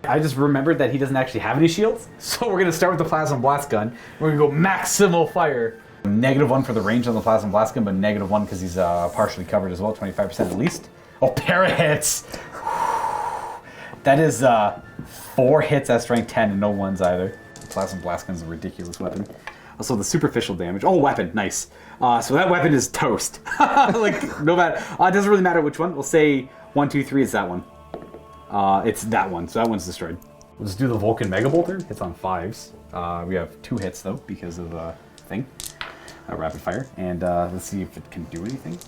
I just remembered that he doesn't actually have any shields, so we're going to start with the Plasma Blast Gun. We're going to go maximal fire. -1 for the range on the Plasma Blast Gun, but -1 because he's partially covered as well, 25% at least. Oh, pair of hits! That is 4 hits at strength 10 and no 1s either. The Plasma Blast Gun's a ridiculous weapon. Also, the superficial damage. Oh, weapon, nice. So that weapon is toast. Like, no matter. It doesn't really matter which one. We'll say 1, 2, 3 is that one. It's that one, so that one's destroyed. We'll just do the Vulcan Mega Bolter. Hits on 5s. We have 2 hits though because of thing, rapid fire. And let's see if it can do anything.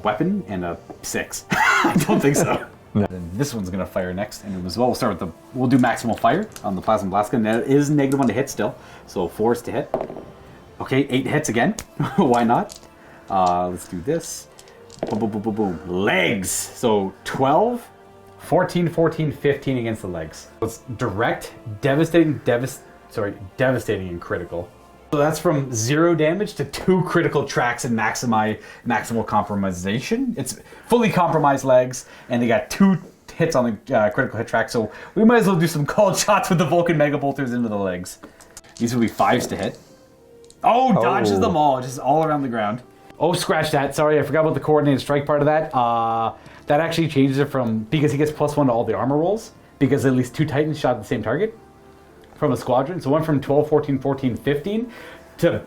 Weapon and a 6. I don't think so. No. Then this one's gonna fire next, and as well, we'll do maximal fire on the Plasma Blast Gun. That is -1 to hit still, so 4s to hit. Okay, 8 hits again. Why not? Let's do this. Boom, boom, boom, boom, boom. Legs. So 12, 14, 14, 15 against the legs. So it's direct, devastating, devastating, and critical. So that's from 0 damage to 2 critical tracks and maximal compromisation. It's fully compromised legs, and they got 2 hits on the critical hit track, so we might as well do some cold shots with the Vulcan Mega Bolters into the legs. These will be 5s to hit. Oh, dodges them all, just all around the ground. Oh, scratch that. Sorry, I forgot about the coordinated strike part of that. That actually changes it from, because he gets +1 to all the armor rolls, because at least 2 Titans shot at the same target from a squadron. So it went from 12, 14, 14, 15 to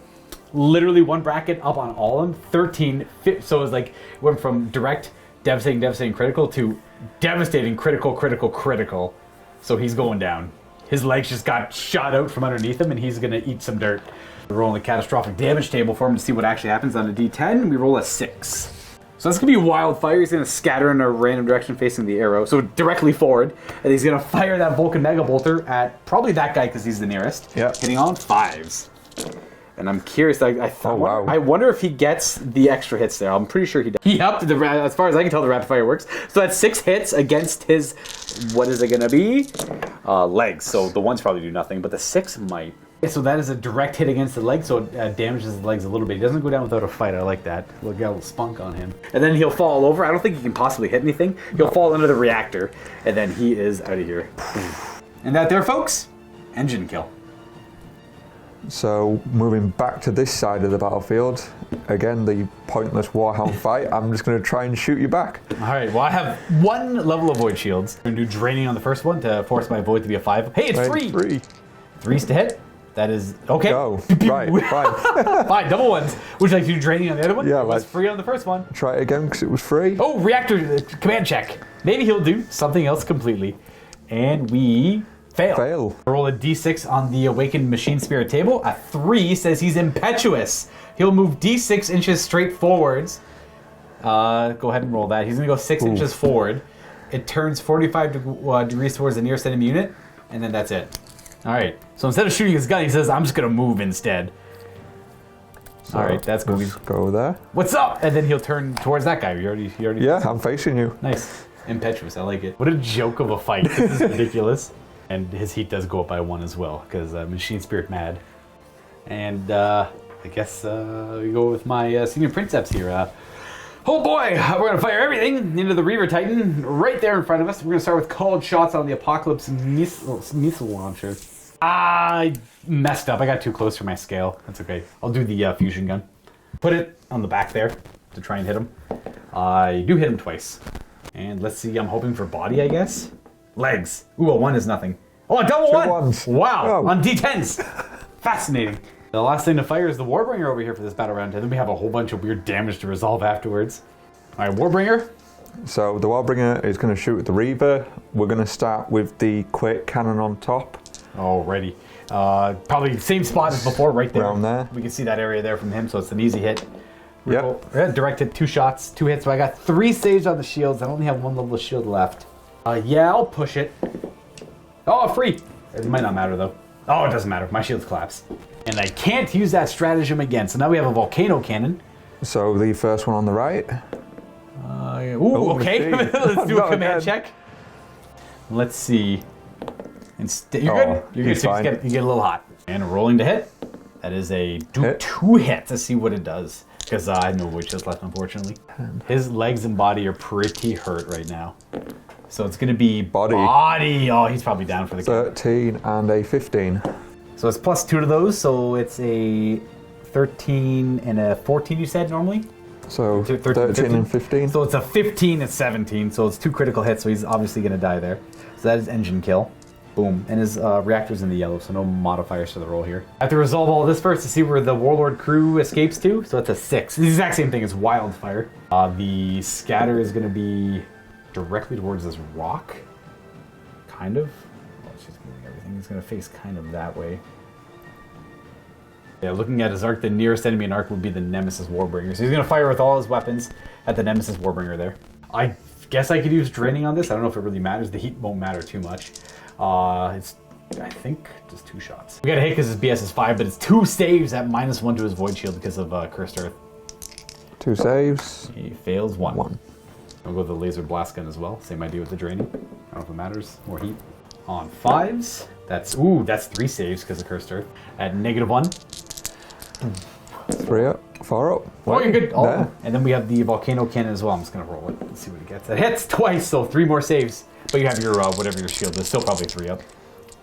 literally 1 bracket up on all of them, 13. So it was like, went from direct, devastating, critical to devastating, critical. So he's going down. his legs just got shot out from underneath him, and he's going to eat some dirt. We're rolling the catastrophic damage table for him to see what actually happens on a D10. We roll a 6. So that's going to be wildfire. He's going to scatter in a random direction facing the arrow, so directly forward. And he's going to fire that Vulcan Mega Bolter at probably that guy because he's the nearest. Yeah. Hitting on 5s. And I'm curious. Wow. I wonder if he gets the extra hits there. I'm pretty sure he does. Yep, as far as I can tell, the rapid fire works. So that's 6 hits against his, what is it going to be? Legs. So the 1s probably do nothing, but the 6 might. Yeah, so that is a direct hit against the leg, so it damages the legs a little bit. He doesn't go down without a fight. I like that. We'll get a little spunk on him. And then he'll fall over. I don't think he can possibly hit anything. He'll fall under the reactor, and then he is out of here. And that there, folks, engine kill. So moving back to this side of the battlefield, again, the pointless Warhound fight. I'm just going to try and shoot you back. All right, well, I have 1 level of void shields. I'm going to do draining on the first one to force my void to be a 5. Hey, it's 3! 3. 3's to hit. That is okay. Go. Right, fine. Fine, double 1s. Would you like to do draining on the other one? Yeah, it was free on the first one. Try it again because it was free. Oh, reactor command check. Maybe he'll do something else completely. And we fail. Roll a d6 on the awakened machine spirit table. A 3 says he's impetuous. He'll move d6 inches straight forwards. Go ahead and roll that. He's going to go 6 inches forward. It turns 45 degrees towards the nearest enemy unit, and then that's it. All right. So instead of shooting his gun, he says, I'm just going to move instead. So all right, that's cool. Let's go there. What's up? And then he'll turn towards that guy. You already Yeah, I'm facing you. Nice. Impetuous. I like it. What a joke of a fight. This is ridiculous. And his heat does go up by 1 as well, because Machine Spirit mad. And I guess we go with my senior princeps here. Oh boy, we're going to fire everything into the Reaver Titan right there in front of us. We're going to start with called shots on the Apocalypse missile launcher. I messed up. I got too close for my scale. That's okay. I'll do the fusion gun. Put it on the back there to try and hit him. I do hit him twice. And let's see, I'm hoping for body, I guess. Legs. Ooh, a 1 is nothing. Oh, a double 1! 1s. Wow, Oh. on D10s. Fascinating. The last thing to fire is the Warbringer over here for this battle round. And then we have a whole bunch of weird damage to resolve afterwards. All right, Warbringer. So the Warbringer is going to shoot at the Reaver. We're going to start with the Quake Cannon on top. Alrighty. Probably same spot as before, right there. Around there. We can see that area there from him, so it's an easy hit. Yep. Direct hit, 2 shots, 2 hits. So I got 3 saves on the shields. I only have 1 level of shield left. Yeah, I'll push it. Oh, free. It might not matter, though. Oh, it doesn't matter. My shields collapse. And I can't use that stratagem again. So now we have a volcano cannon. So the first one on the right. Okay. Let's do a Not command again. check. Let's see. You're good. You're he's good. So fine. you get a little hot. And rolling to hit. That is a Hit. 2 hits. Let's see what it does. Because I have no void shields left, unfortunately. His legs and body are pretty hurt right now. So it's going to be body. Oh, he's probably down for the count. 13 and a 15. So it's plus 2 to those. So it's a 13 and a 14, you said, normally? So 13, 13 and 15. So it's a 15 and 17. So it's 2 critical hits. So he's obviously going to die there. So that is engine kill. Boom. And his reactor's in the yellow, so no modifiers to the roll here. I have to resolve all this first to see where the Warlord crew escapes to. So it's a 6. It's the exact same thing as Wildfire. The scatter is going to be directly towards this rock. Kind of. Well, it's just moving everything. He's going to face kind of that way. Yeah, looking at his arc, the nearest enemy in arc would be the Nemesis Warbringer. So he's going to fire with all his weapons at the Nemesis Warbringer there. I guess I could use draining on this. I don't know if it really matters. The heat won't matter too much. It's, I think, just 2 shots. We got a hit because his BS is 5, but it's 2 saves at -1 to his Void Shield because of Cursed Earth. 2 saves. He fails 1. 1. I'll go with the Laser Blast Gun as well. Same idea with the draining. I don't know if it matters. More heat. On 5s. That's 3 saves because of Cursed Earth. At -1. 3 up. 4 up. Oh, you're good. There. And then we have the Volcano Cannon as well. I'm just going to roll it. Let's see what it gets. It hits twice, so 3 more saves. But you have your, whatever your shield is. Still probably 3 up.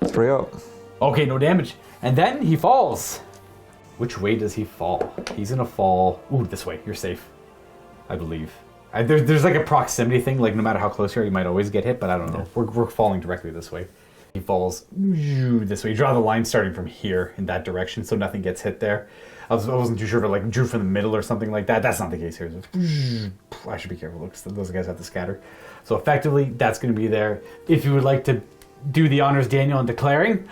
3 up. Okay, no damage. And then he falls. Which way does he fall? He's going to fall... Ooh, this way. You're safe. I believe. There's like a proximity thing. Like, no matter how close you are, you might always get hit. But I don't know. We're falling directly this way. He falls this way. You draw the line starting from here in that direction, so nothing gets hit there. I wasn't too sure if it like drew from the middle or something like that. That's not the case here. I should be careful because those guys have to scatter. So effectively, that's going to be there. If you would like to do the honors, Daniel, in declaring.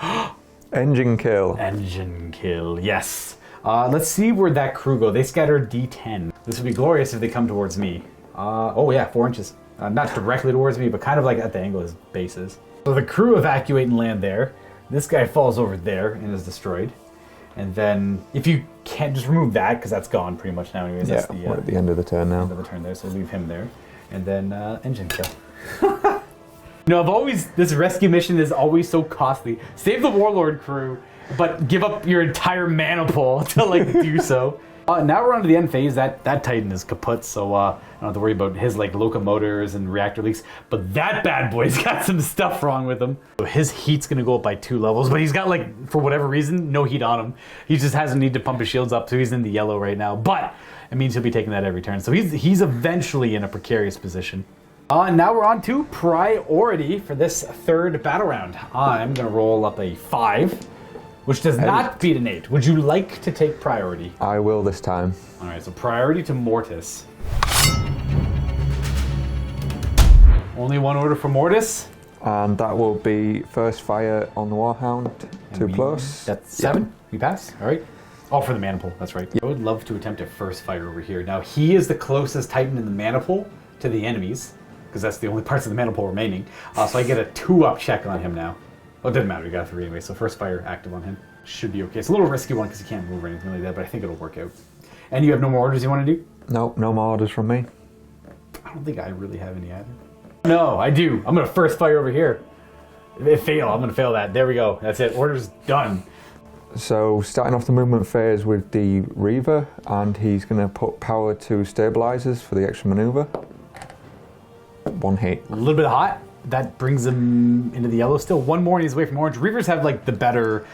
Engine kill. Engine kill, yes. Let's see where that crew go. They scattered D10. This would be glorious if they come towards me. Oh yeah, 4 inches. Not directly towards me, but kind of like at the angle his base is. So the crew evacuate and land there. This guy falls over there and is destroyed. And then, if you can't, just remove that, because that's gone pretty much now anyways. Yeah, That's we're at the end of the turn now. End of the turn there, so leave him there. And then, engine kill. You know, this rescue mission is always so costly. Save the Warlord crew, but give up your entire mana pool to, like, do so. Now we're on to the end phase. That Titan is kaput, so I don't have to worry about his, like, locomotors and reactor leaks. But that bad boy's got some stuff wrong with him. So his heat's going to go up by 2 levels, but he's got, like, for whatever reason, no heat on him. He just hasn't need to pump his shields up, so he's in the yellow right now. But it means he'll be taking that every turn. So he's eventually in a precarious position. Now we're on to priority for this 3rd battle round. I'm going to roll up a 5, which does not beat an 8. Would you like to take priority? I will this time. All right, so priority to Mortis. Only 1 order for Mortis. And that will be first fire on the Warhound, 2+. That's 7. We pass. All right. Oh, for the mana pool. That's right. I would love to attempt a first fire over here. Now, he is the closest Titan in the mana pool to the enemies, because that's the only parts of the mana pool remaining. So I get a 2-up check on him now. Well, it doesn't matter. We got a 3 anyway, so first fire active on him. Should be okay. It's a little risky one because he can't move or anything like that, but I think it'll work out. And you have no more orders you want to do? Nope, no more orders from me. I don't think I really have any either. No, I do. I'm going to first fire over here. If it fail, I'm going to fail that. There we go. That's it. Order's done. So starting off the movement phase with the Reaver, and he's going to put power to stabilizers for the extra maneuver. 1 hit. A little bit hot. That brings him into the yellow still. 1 more and he's away from orange. Reavers have like the better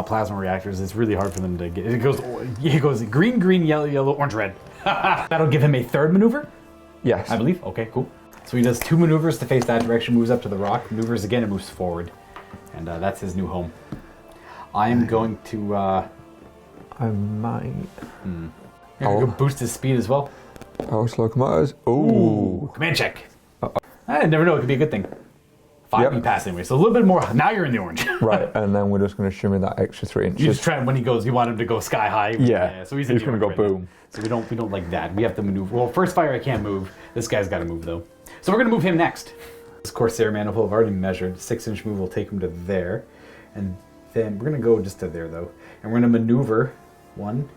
plasma reactors. It's really hard for them to get. It goes green, green, yellow, yellow, orange, red. That'll give him a 3rd maneuver? Yes. I believe. Okay, cool. So he does 2 maneuvers to face that direction, moves up to the rock, maneuvers again, and moves forward. And that's his new home. I am going to... I might... Go boost his speed as well. Power locomotives. Ooh. Command check. I never know, it could be a good thing. 5, you pass anyway, so a little bit more. Now you're in the orange. Right, and then we're just going to shimmy that extra 3 inches. You just try when he goes. You want him to go sky high. Yeah. So he's going to go boom. So we don't like that. We have to maneuver. Well, first fire I can't move. This guy's got to move though. So we're going to move him next. This Corsair manifold I've already measured. 6-inch move will take him to there, and then we're going to go just to there though, and we're going to maneuver 1.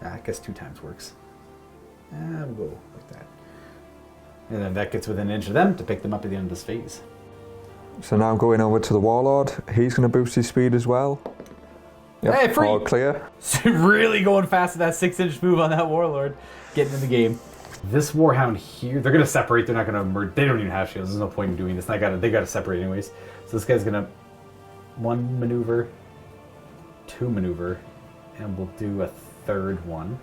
I guess 2 times works. We'll go like that. And then that gets within an inch of them to pick them up at the end of this phase. So now going over to the Warlord, he's going to boost his speed as well. Yep, hey, free! All clear. Really going fast with that 6-inch move on that Warlord. Getting in the game. This Warhound here, they're going to separate. They're not going to merge. They don't even have shields. There's no point in doing this. They got to separate anyways. So this guy's going to 1 maneuver, 2 maneuver, and we'll do a 3rd one.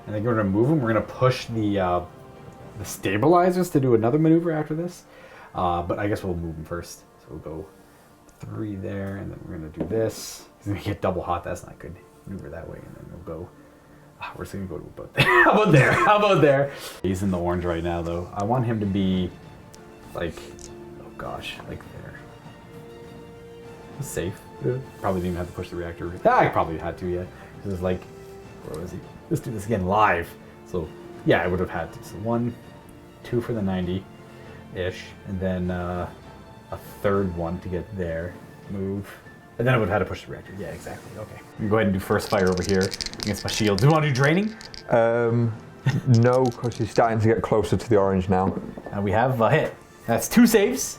And then we're going to move him. We're going to push the stabilizers to do another maneuver after this. But I guess we'll move him first. So we'll go 3 there, and then we're going to do this. He's going to get double hot. That's not good. Maneuver that way, and then we'll go... we're just going to go to about there. How about there? How about there? He's in the orange right now, though. I want him to be, like... Oh, gosh. Like there. It's safe. Probably didn't even have to push the reactor. I probably had to, yeah. This is like... Where was he? Let's do this again live. So... Yeah, I would have had to. So 1, 2 for the 90-ish, and then a 3rd one to get there. Move. And then I would have had to push the reactor. Yeah, exactly. Okay. We go ahead and do first fire over here against my shield. Do you want to do draining? No, because he's starting to get closer to the orange now. And we have a hit. That's 2 saves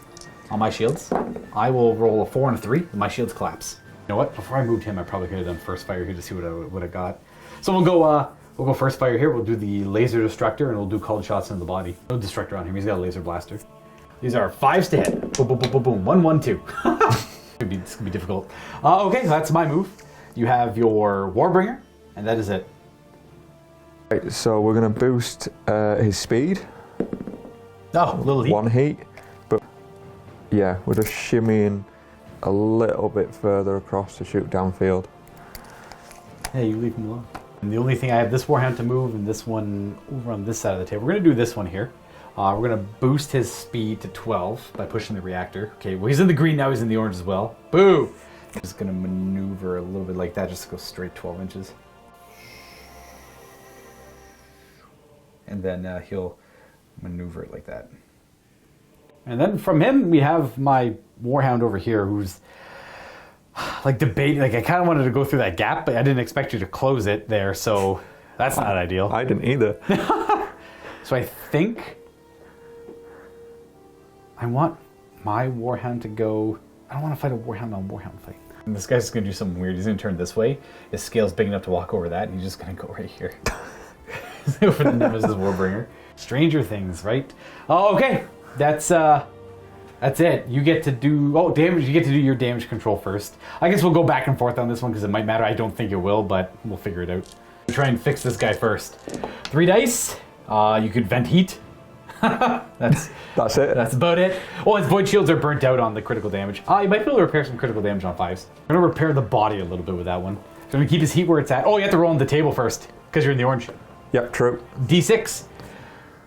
on my shields. I will roll a 4 and a 3, and my shields collapse. You know what? Before I moved him, I probably could have done first fire here to see what I got. So we'll go... We'll go first fire here. We'll do the laser destructor, and we'll do cold shots into the body. No destructor on him. He's got a laser blaster. These are 5s to hit. Boom, boom, boom, boom, boom. 1, 1, 2. This could be difficult. Okay, so that's my move. You have your Warbringer, and that is it. Right, so we're going to boost his speed. Oh, a little heat. 1 heat. But yeah, we're just shimmying a little bit further across to shoot downfield. Hey, you leave him alone. And the only thing I have this Warhound to move and this one over on this side of the table. We're going to do this one here. We're going to boost his speed to 12 by pushing the reactor. Okay, well, he's in the green now. He's in the orange as well. Boo! I'm just going to maneuver a little bit like that, just to go straight 12 inches. And then he'll maneuver it like that. And then from him, we have my Warhound over here, who's like debating. Like, I kind of wanted to go through that gap, but I didn't expect you to close it there, so that's not ideal. I didn't either. So I think I want my Warhound to go. I don't want to fight a Warhound on Warhound fight. And this guy's going to do something weird. He's going to turn this way. His scale's big enough to walk over that. He's just going to go right here. For the Nemesis Warbringer. Stranger things, right? Oh, okay. That's it. You get to do damage. You get to do your damage control first. I guess we'll go back and forth on this one because it might matter. I don't think it will, but we'll figure it out. We'll try and fix this guy first. 3 dice. You could vent heat. That's it. That's about it. Oh, his void shields are burnt out on the critical damage. You might be able to repair some critical damage on 5s. I'm gonna repair the body a little bit with that one. So I'm gonna keep his heat where it's at. Oh, you have to roll on the table first because you're in the orange. Yep, true. D6.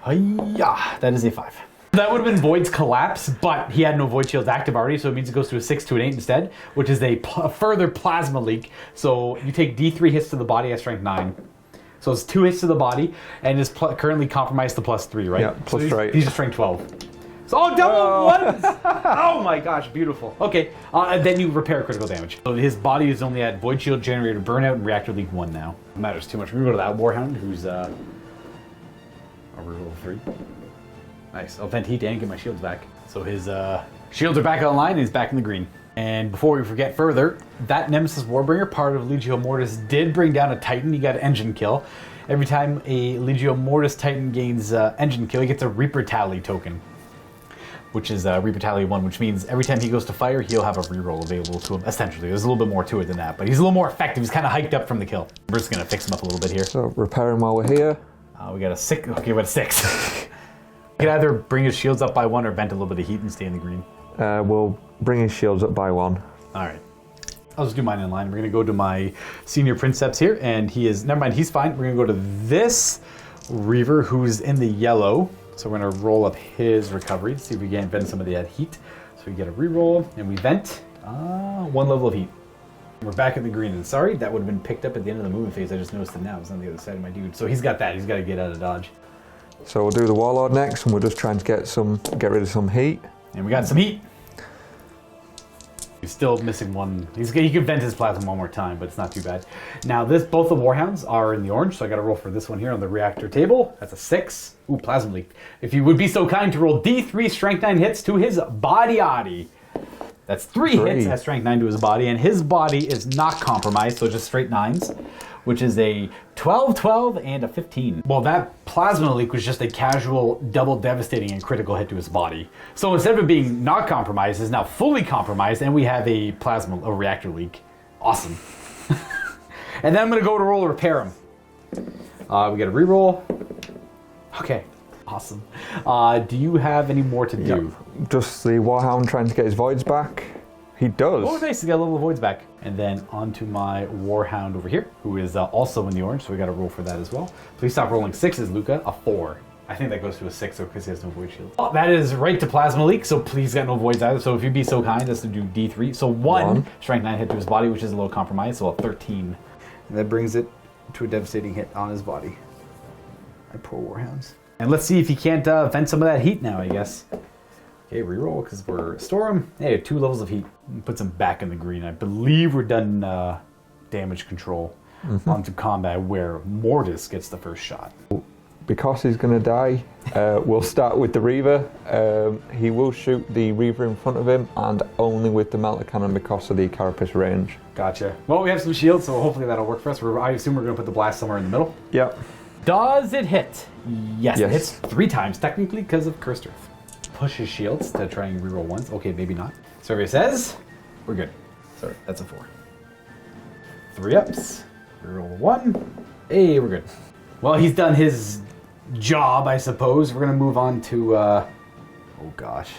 Hiya. That is a 5. That would have been Void's collapse, but he had no Void Shields active already, so it means it goes to a 6 to an 8 instead, which is a further plasma leak. So you take D3 hits to the body at strength 9. So it's 2 hits to the body, and is currently compromised to +3, right? Yeah, plus so 3. He's just strength 12. So, double ones! Oh my gosh, beautiful. Okay, and then you repair critical damage. So his body is only at Void Shield, Generator, Burnout, and Reactor Leak 1 now. It matters too much. We're going to go to that Warhound, who's a reroll 3. Nice. I'll vent heat and get my shields back. So his shields are back online, and he's back in the green. And before we forget further, that Nemesis Warbringer, part of Legio Mortis, did bring down a Titan. He got an engine kill. Every time a Legio Mortis Titan gains engine kill, he gets a Reaper Tally token, which is Reaper Tally 1, which means every time he goes to fire, he'll have a reroll available to him, essentially. There's a little bit more to it than that, but he's a little more effective. He's kind of hyped up from the kill. We're just going to fix him up a little bit here. So, repair him while we're here. We got a 6. Okay, we got a 6. You can either bring his shields up by 1 or vent a little bit of heat and stay in the green. We'll bring his shields up by 1. All right. I'll just do mine in line. We're going to go to my senior Princeps here, and he is, never mind, he's fine. We're going to go to this Reaver who's in the yellow. So we're going to roll up his recovery, see if we can vent some of that heat. So we get a reroll, and we vent 1 level of heat. We're back in the green, and sorry, that would have been picked up at the end of the movement phase. I just noticed it now. It's on the other side of my dude. So he's got that. He's got to get out of dodge. So we'll do the Warlord next, and we're just trying to get rid of some heat. And we got some heat. He's still missing one. He can vent his plasma one more time, but it's not too bad. Now, both the Warhounds are in the orange, so I got to roll for this one here on the reactor table. That's a 6. Ooh, plasma leak. If you would be so kind to roll D3 strength 9 hits to his body. That's 3 hits at strength 9 to his body, and his body is not compromised, so just straight 9s, which is a 12, 12, and a 15. Well, that plasma leak was just a casual, double devastating and critical hit to his body. So instead of it being not compromised, it's now fully compromised, and we have a reactor leak. Awesome. And then I'm gonna go to roll to repair him. We get a reroll. Okay, awesome. Do you have any more to do? Just the Warhound trying to get his voids back. He does. Oh, nice. He got a level of voids back. And then onto my Warhound over here, who is also in the orange, so we got to roll for that as well. Please stop rolling 6s, Luca. A 4. I think that goes to a 6 because he has no void shield. Oh, that is right to plasma leak, so please got no voids either. So if you'd be so kind as to do D3. So 1 strength 9 hit to his body, which is a little compromised, so a 13. And that brings it to a devastating hit on his body. My poor Warhounds. And let's see if he can't vent some of that heat now, I guess. Okay, reroll because we're Astorum. Hey, 2 levels of heat. Puts him back in the green. I believe we're done damage control onto combat where Mortis gets the first shot. Because he's going to die, we'll start with the Reaver. He will shoot the Reaver in front of him and only with the melter cannon because of the carapace range. Gotcha. Well, we have some shields, so hopefully that'll work for us. I assume we're going to put the blast somewhere in the middle. Yep. Does it hit? Yes. It hits 3 times, technically, because of Cursed Earth. Push his shields to try and reroll once. Okay, maybe not. Survey says we're good. Sorry, that's a 4. 3 ups. Reroll 1. Hey, we're good. Well, he's done his job, I suppose. We're gonna move on to. Oh gosh,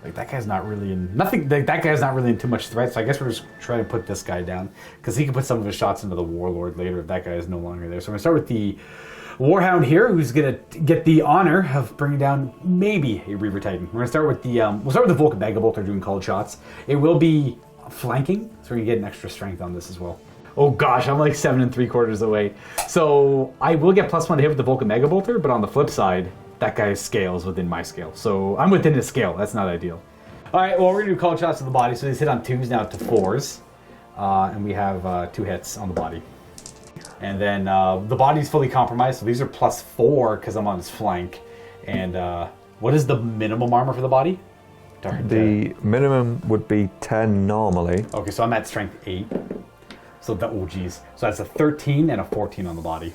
Like that guy's not really in nothing. That guy's not really in too much threat. So I guess we're just trying to put this guy down because he can put some of his shots into the Warlord later if that guy is no longer there. So I'm gonna start with the Warhound here, who's gonna get the honor of bringing down maybe a Reaver Titan. We're gonna start with the we'll start with the Vulcan Megabolter doing cold shots. It will be flanking, so we're gonna get an extra strength on this as well. Oh gosh, I'm like 7 3/4 away. So I will get +1 to hit with the Vulcan Megabolter, but on the flip side, that guy's scale is within my scale. So I'm within his scale. That's not ideal. All right, well, we're going to do cold shots to the body. So these hit on 2s now to 4s. And we have 2 hits on the body. And then the body's fully compromised. So these are +4 because I'm on his flank. And what is the minimum armor for the body? The minimum would be 10 normally. Okay, so I'm at strength 8. So that, oh geez. So that's a 13 and a 14 on the body.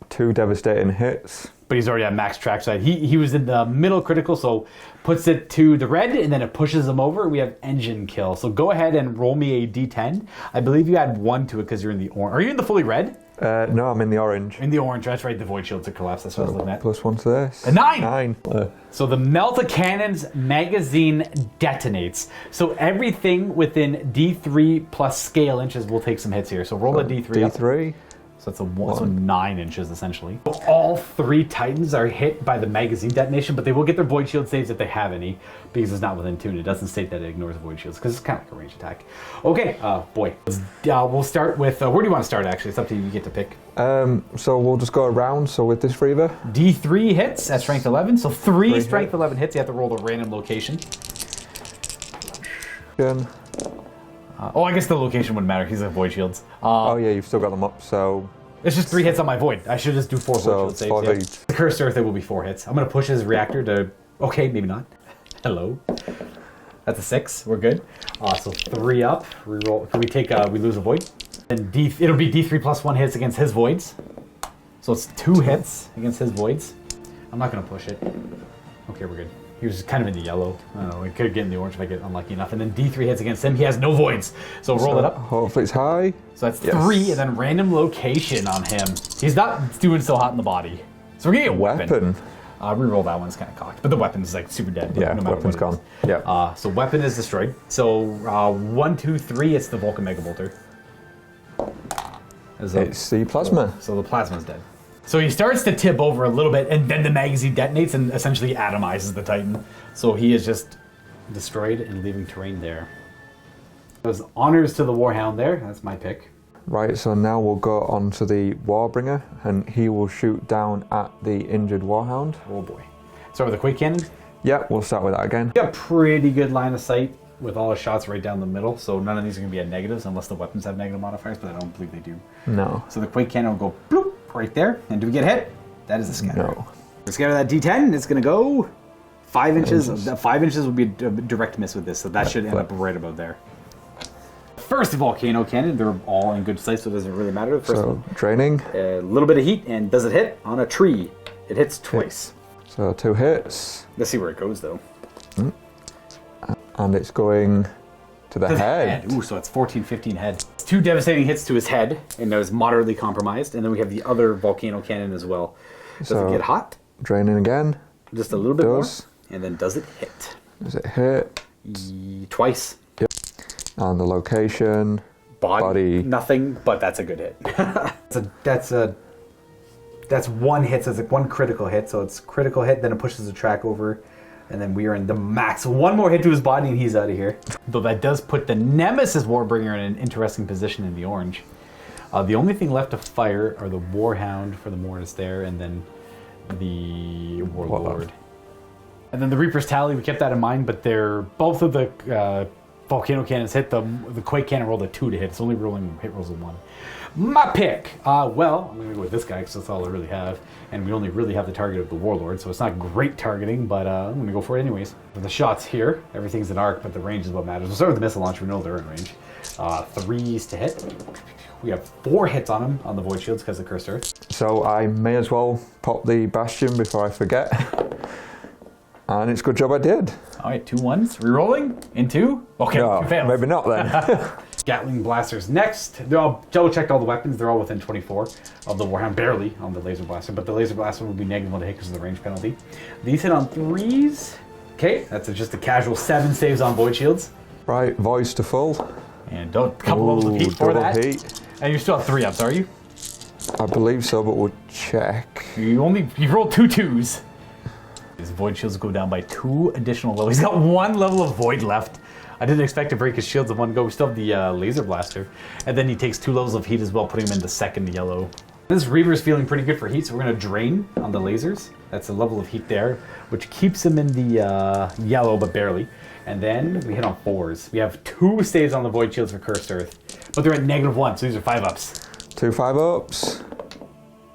2 devastating hits. But he's already at max track side. He was in the middle critical, so puts it to the red, and then it pushes him over. We have engine kill. So go ahead and roll me a d10. I believe you add 1 to it because you're in the orange. Are you in the fully red? No, I'm in the orange. In the orange, that's right. The void shields are collapsed. That's what I was looking at. +1 to this. A 9! 9. So the Melta Cannon's magazine detonates. So everything within D3 plus scale inches will take some hits here. So roll a D3 up. D3. So it's so 9 inches essentially. All 3 Titans are hit by the magazine detonation, but they will get their void shield saves if they have any, because it's not within 2 and it doesn't state that it ignores void shields because it's kind of like a range attack. Okay, boy, we'll start with where do you want to start? Actually, it's up to you. You get to pick. So we'll just go around. So with this Reaver, D3 hits at strength 11. So 3 strength 11 hits. You have to roll the random location. I guess the location wouldn't matter. He's at void shields. Oh yeah, you've still got them up. So it's just 3 hits on my void. I should just do 4 void shield saves. 4 Yeah. each. The Cursed Earth, it will be 4 hits. I'm gonna push his reactor to. Okay, maybe not. Hello. That's a 6. We're good. So 3 up. Reroll. Can we take? We lose a void. And it'll be D3 +1 hits against his voids. So it's 2 hits against his voids. I'm not gonna push it. Okay, we're good. He was kind of in the yellow. I don't know. We could get in the orange if I get unlucky enough. And then D3 hits against him. He has no voids. So roll it up. Hopefully it's high. So that's 3, and then random location on him. He's not doing so hot in the body. So we're gonna get a weapon. Reroll that one's kind of cocked, but the weapon's like super dead. Yeah, no matter weapon's what it gone. is. Yeah. So weapon is destroyed. So 1, 2, 3. It's the Vulcan Megabolter. It's the plasma. So the plasma's dead. So he starts to tip over a little bit, and then the magazine detonates and essentially atomizes the Titan. So he is just destroyed and leaving terrain there. Those honors to the Warhound there. That's my pick. Right, so now we'll go on to the Warbringer, and he will shoot down at the injured Warhound. Oh boy. Start with the Quake Cannon. Yeah, we'll start with that again. Got pretty good line of sight with all the shots right down the middle, so none of these are going to be at negatives unless the weapons have negative modifiers, but I don't believe they do. No. So the Quake Cannon will go bloop right there. And do we get hit? That is a scatter. No. We scatter that D10. It's going to go 5 inches. 5 inches would be a direct miss with this, so that should end up right about there. First Volcano Cannon, they're all in good sight, so it doesn't really matter. The first one, draining. A little bit of heat, and does it hit on a tree? It hits twice. So 2 hits. Let's see where it goes, though. And it's going to the head. Ooh, so it's 14, 15 head. 2 devastating hits to his head, and that was moderately compromised. And then we have the other Volcano Cannon as well. Does it get hot? Draining again. Just a little bit more. And then does it hit? Does it hit? Twice. Yep. And the location. Body. Nothing, but that's a good hit. That's 1 hit, so it's like 1 critical hit. So it's critical hit, then it pushes the track over. And then we are in the max. 1 more hit to his body and he's out of here. Though that does put the Nemesis Warbringer in an interesting position in the orange. The only thing left to fire are the Warhound for the Mortis there, and then the Warlord. And then the Reaper's Tally, we kept that in mind, but they're both of the Volcano Cannons hit. The Quake Cannon rolled a 2 to hit. It's only rolling hit rolls of 1. My pick. Well, I'm going to go with this guy because that's all I really have. And we only really have the target of the Warlord, so it's not great targeting, but I'm going to go for it anyways. For the shots here, everything's an arc, but the range is what matters. We'll start with the missile launcher. We know they're in range. 3s to hit. We have 4 hits on him on the Void Shields because of Cursed Earth. So I may as well pop the Bastion before I forget. And it's a good job I did. All right, 2 1s. Rerolling in 2. Okay, No, failed. maybe not then. Gatling blasters next. They're all double checked all the weapons. They're all within 24 of the Warhound, barely on the laser blaster, but the laser blaster will be -1 to hit because of the range penalty. These hit on 3s Okay, that's just a casual 7 saves on void shields. Right, voids to full. And a couple levels of heat for double that. heat. And you still have 3 ups, are you? I believe so, but we'll check. You rolled 2 2s. His void shields go down by 2 additional levels. He's got 1 level of void left. I didn't expect to break his shields in one go. We still have the laser blaster. And then he takes 2 levels of heat as well, putting him into second yellow. This Reaver's feeling pretty good for heat, so we're going to drain on the lasers. That's a level of heat there, which keeps him in the yellow, but barely. And then we hit on 4s. We have 2 saves on the void shields for Cursed Earth, but they're at -1, so these are 5 ups. 2 5-ups.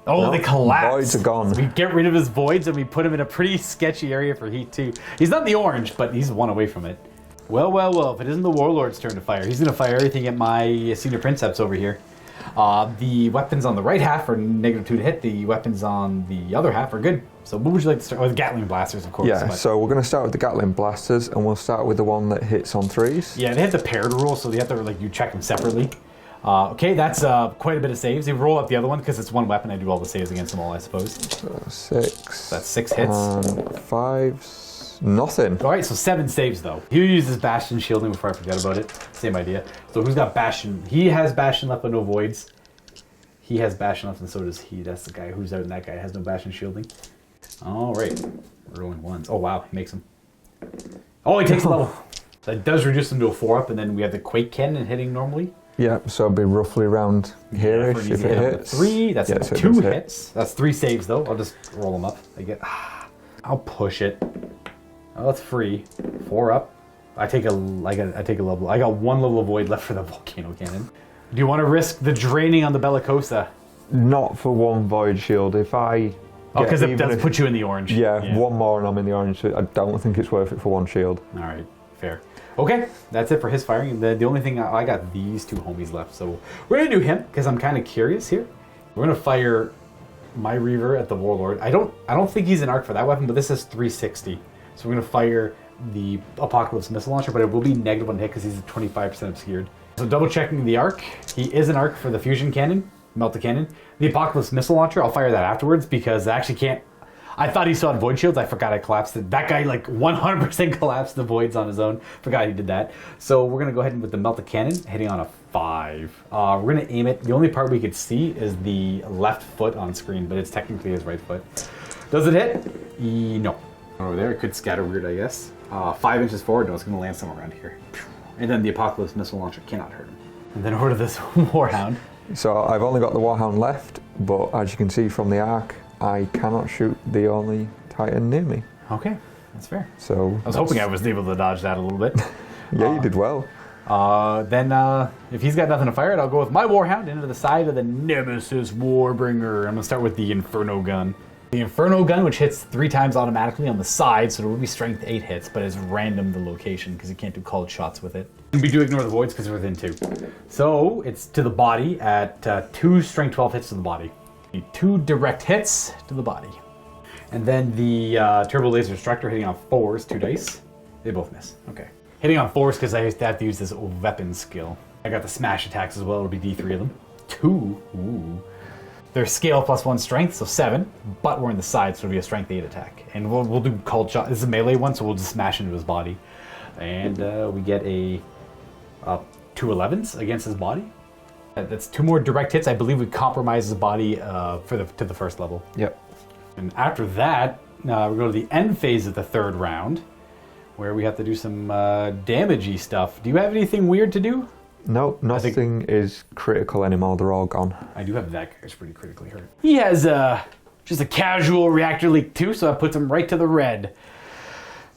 Oh, Nope, they collapse. voids are gone. So we get rid of his voids and we put him in a pretty sketchy area for heat too. He's not in the orange, but he's 1 away from it. Well, well, well, if it isn't the Warlord's turn to fire, he's going to fire everything at my Senior Princeps over here. The weapons on the right half are -2 to hit. The weapons on the other half are good. So what would you like to start with? Gatling blasters, of course. Yeah, so we're going to start with the Gatling blasters, and we'll start with the one that hits on 3s. Yeah, they have the paired rule, so they have to you check them separately. Okay, that's quite a bit of saves. They roll up the other one because it's 1 weapon. I do all the saves against them all, I suppose. So 6. That's 6 hits. And 5s. Nothing. All right, so 7 saves though. He uses Bastion shielding before I forget about it. Same idea. So who's got Bastion? He has Bastion left but no voids. He has Bastion left and so does he. That's the guy who's out and that guy has no Bastion shielding. All right, we're rolling 1s. Oh wow, he makes him. Oh, he takes a level. So it does reduce him to a 4-up, and then we have the Quake Cannon hitting normally. Yeah, so it'll be roughly around here-ish if it hits. 3, that's Yeah, so it 2 does hit. hits. That's 3 saves though. I'll just roll them up. I get. I'll push it. Oh, that's free. 4 up. I take a level. I got 1 level of void left for the volcano cannon. Do you want to risk the draining on the Bellicosa? Not for 1 void shield. If I... Oh, because it does if- put you in the orange. Yeah, 1 more and I'm in the orange. So I don't think it's worth it for 1 shield. All right, fair. Okay, that's it for his firing. The only thing I got these 2 homies left, so we're gonna do him because I'm kind of curious here. We're gonna fire my Reaver at the Warlord. I don't think he's an arc for that weapon, but this is 360. So we're gonna fire the Apocalypse missile launcher, but it will be -1 hit because he's 25% obscured. So double checking the arc, he is an arc for the fusion cannon, melta cannon. The Apocalypse missile launcher, I'll fire that afterwards because I actually can't. I thought he still had void shields. I forgot I collapsed it. That guy like 100% collapsed the voids on his own. Forgot he did that. So we're gonna go ahead with the melta cannon, hitting on a 5. We're gonna aim it. The only part we could see is the left foot on screen, but it's technically his right foot. Does it hit? No. Over there, it could scatter weird, I guess. 5 inches forward, no, it's gonna land somewhere around here. And then the Apocalypse missile launcher cannot hurt him. And then over to this Warhound. So I've only got the Warhound left, but as you can see from the arc, I cannot shoot the only Titan near me. Okay, that's fair. So I was hoping I was able to dodge that a little bit. Yeah, you did well. Then if he's got nothing to fire at, I'll go with my Warhound into the side of the Nemesis Warbringer. I'm gonna start with the Inferno Gun. The Inferno Gun, which hits 3 times automatically on the side, so it will be strength 8 hits, but it's random the location because you can't do called shots with it. And we do ignore the voids because we're within 2. So it's to the body at 2 strength 12 hits to the body. 2 direct hits to the body. And then the Turbo Laser Destructor hitting on 4s, 2 dice. They both miss. Okay. Hitting on 4s because I have to use this weapon skill. I got the smash attacks as well. It'll be D3 of them. 2. Ooh. Their scale +1 strength, so 7, but we're in the side, so it'll be a strength 8 attack. And we'll do cold shot. This is a melee one, so we'll just smash into his body. And we get a 2 11s against his body. That's 2 more direct hits. I believe we compromise his body to the first level. Yep. And after that, we go to the end phase of the 3rd round, where we have to do some damagey stuff. Do you have anything weird to do? No, nothing is critical anymore. They're all gone. I do have that guy's pretty critically hurt. He has just a casual reactor leak too, so that puts him right to the red.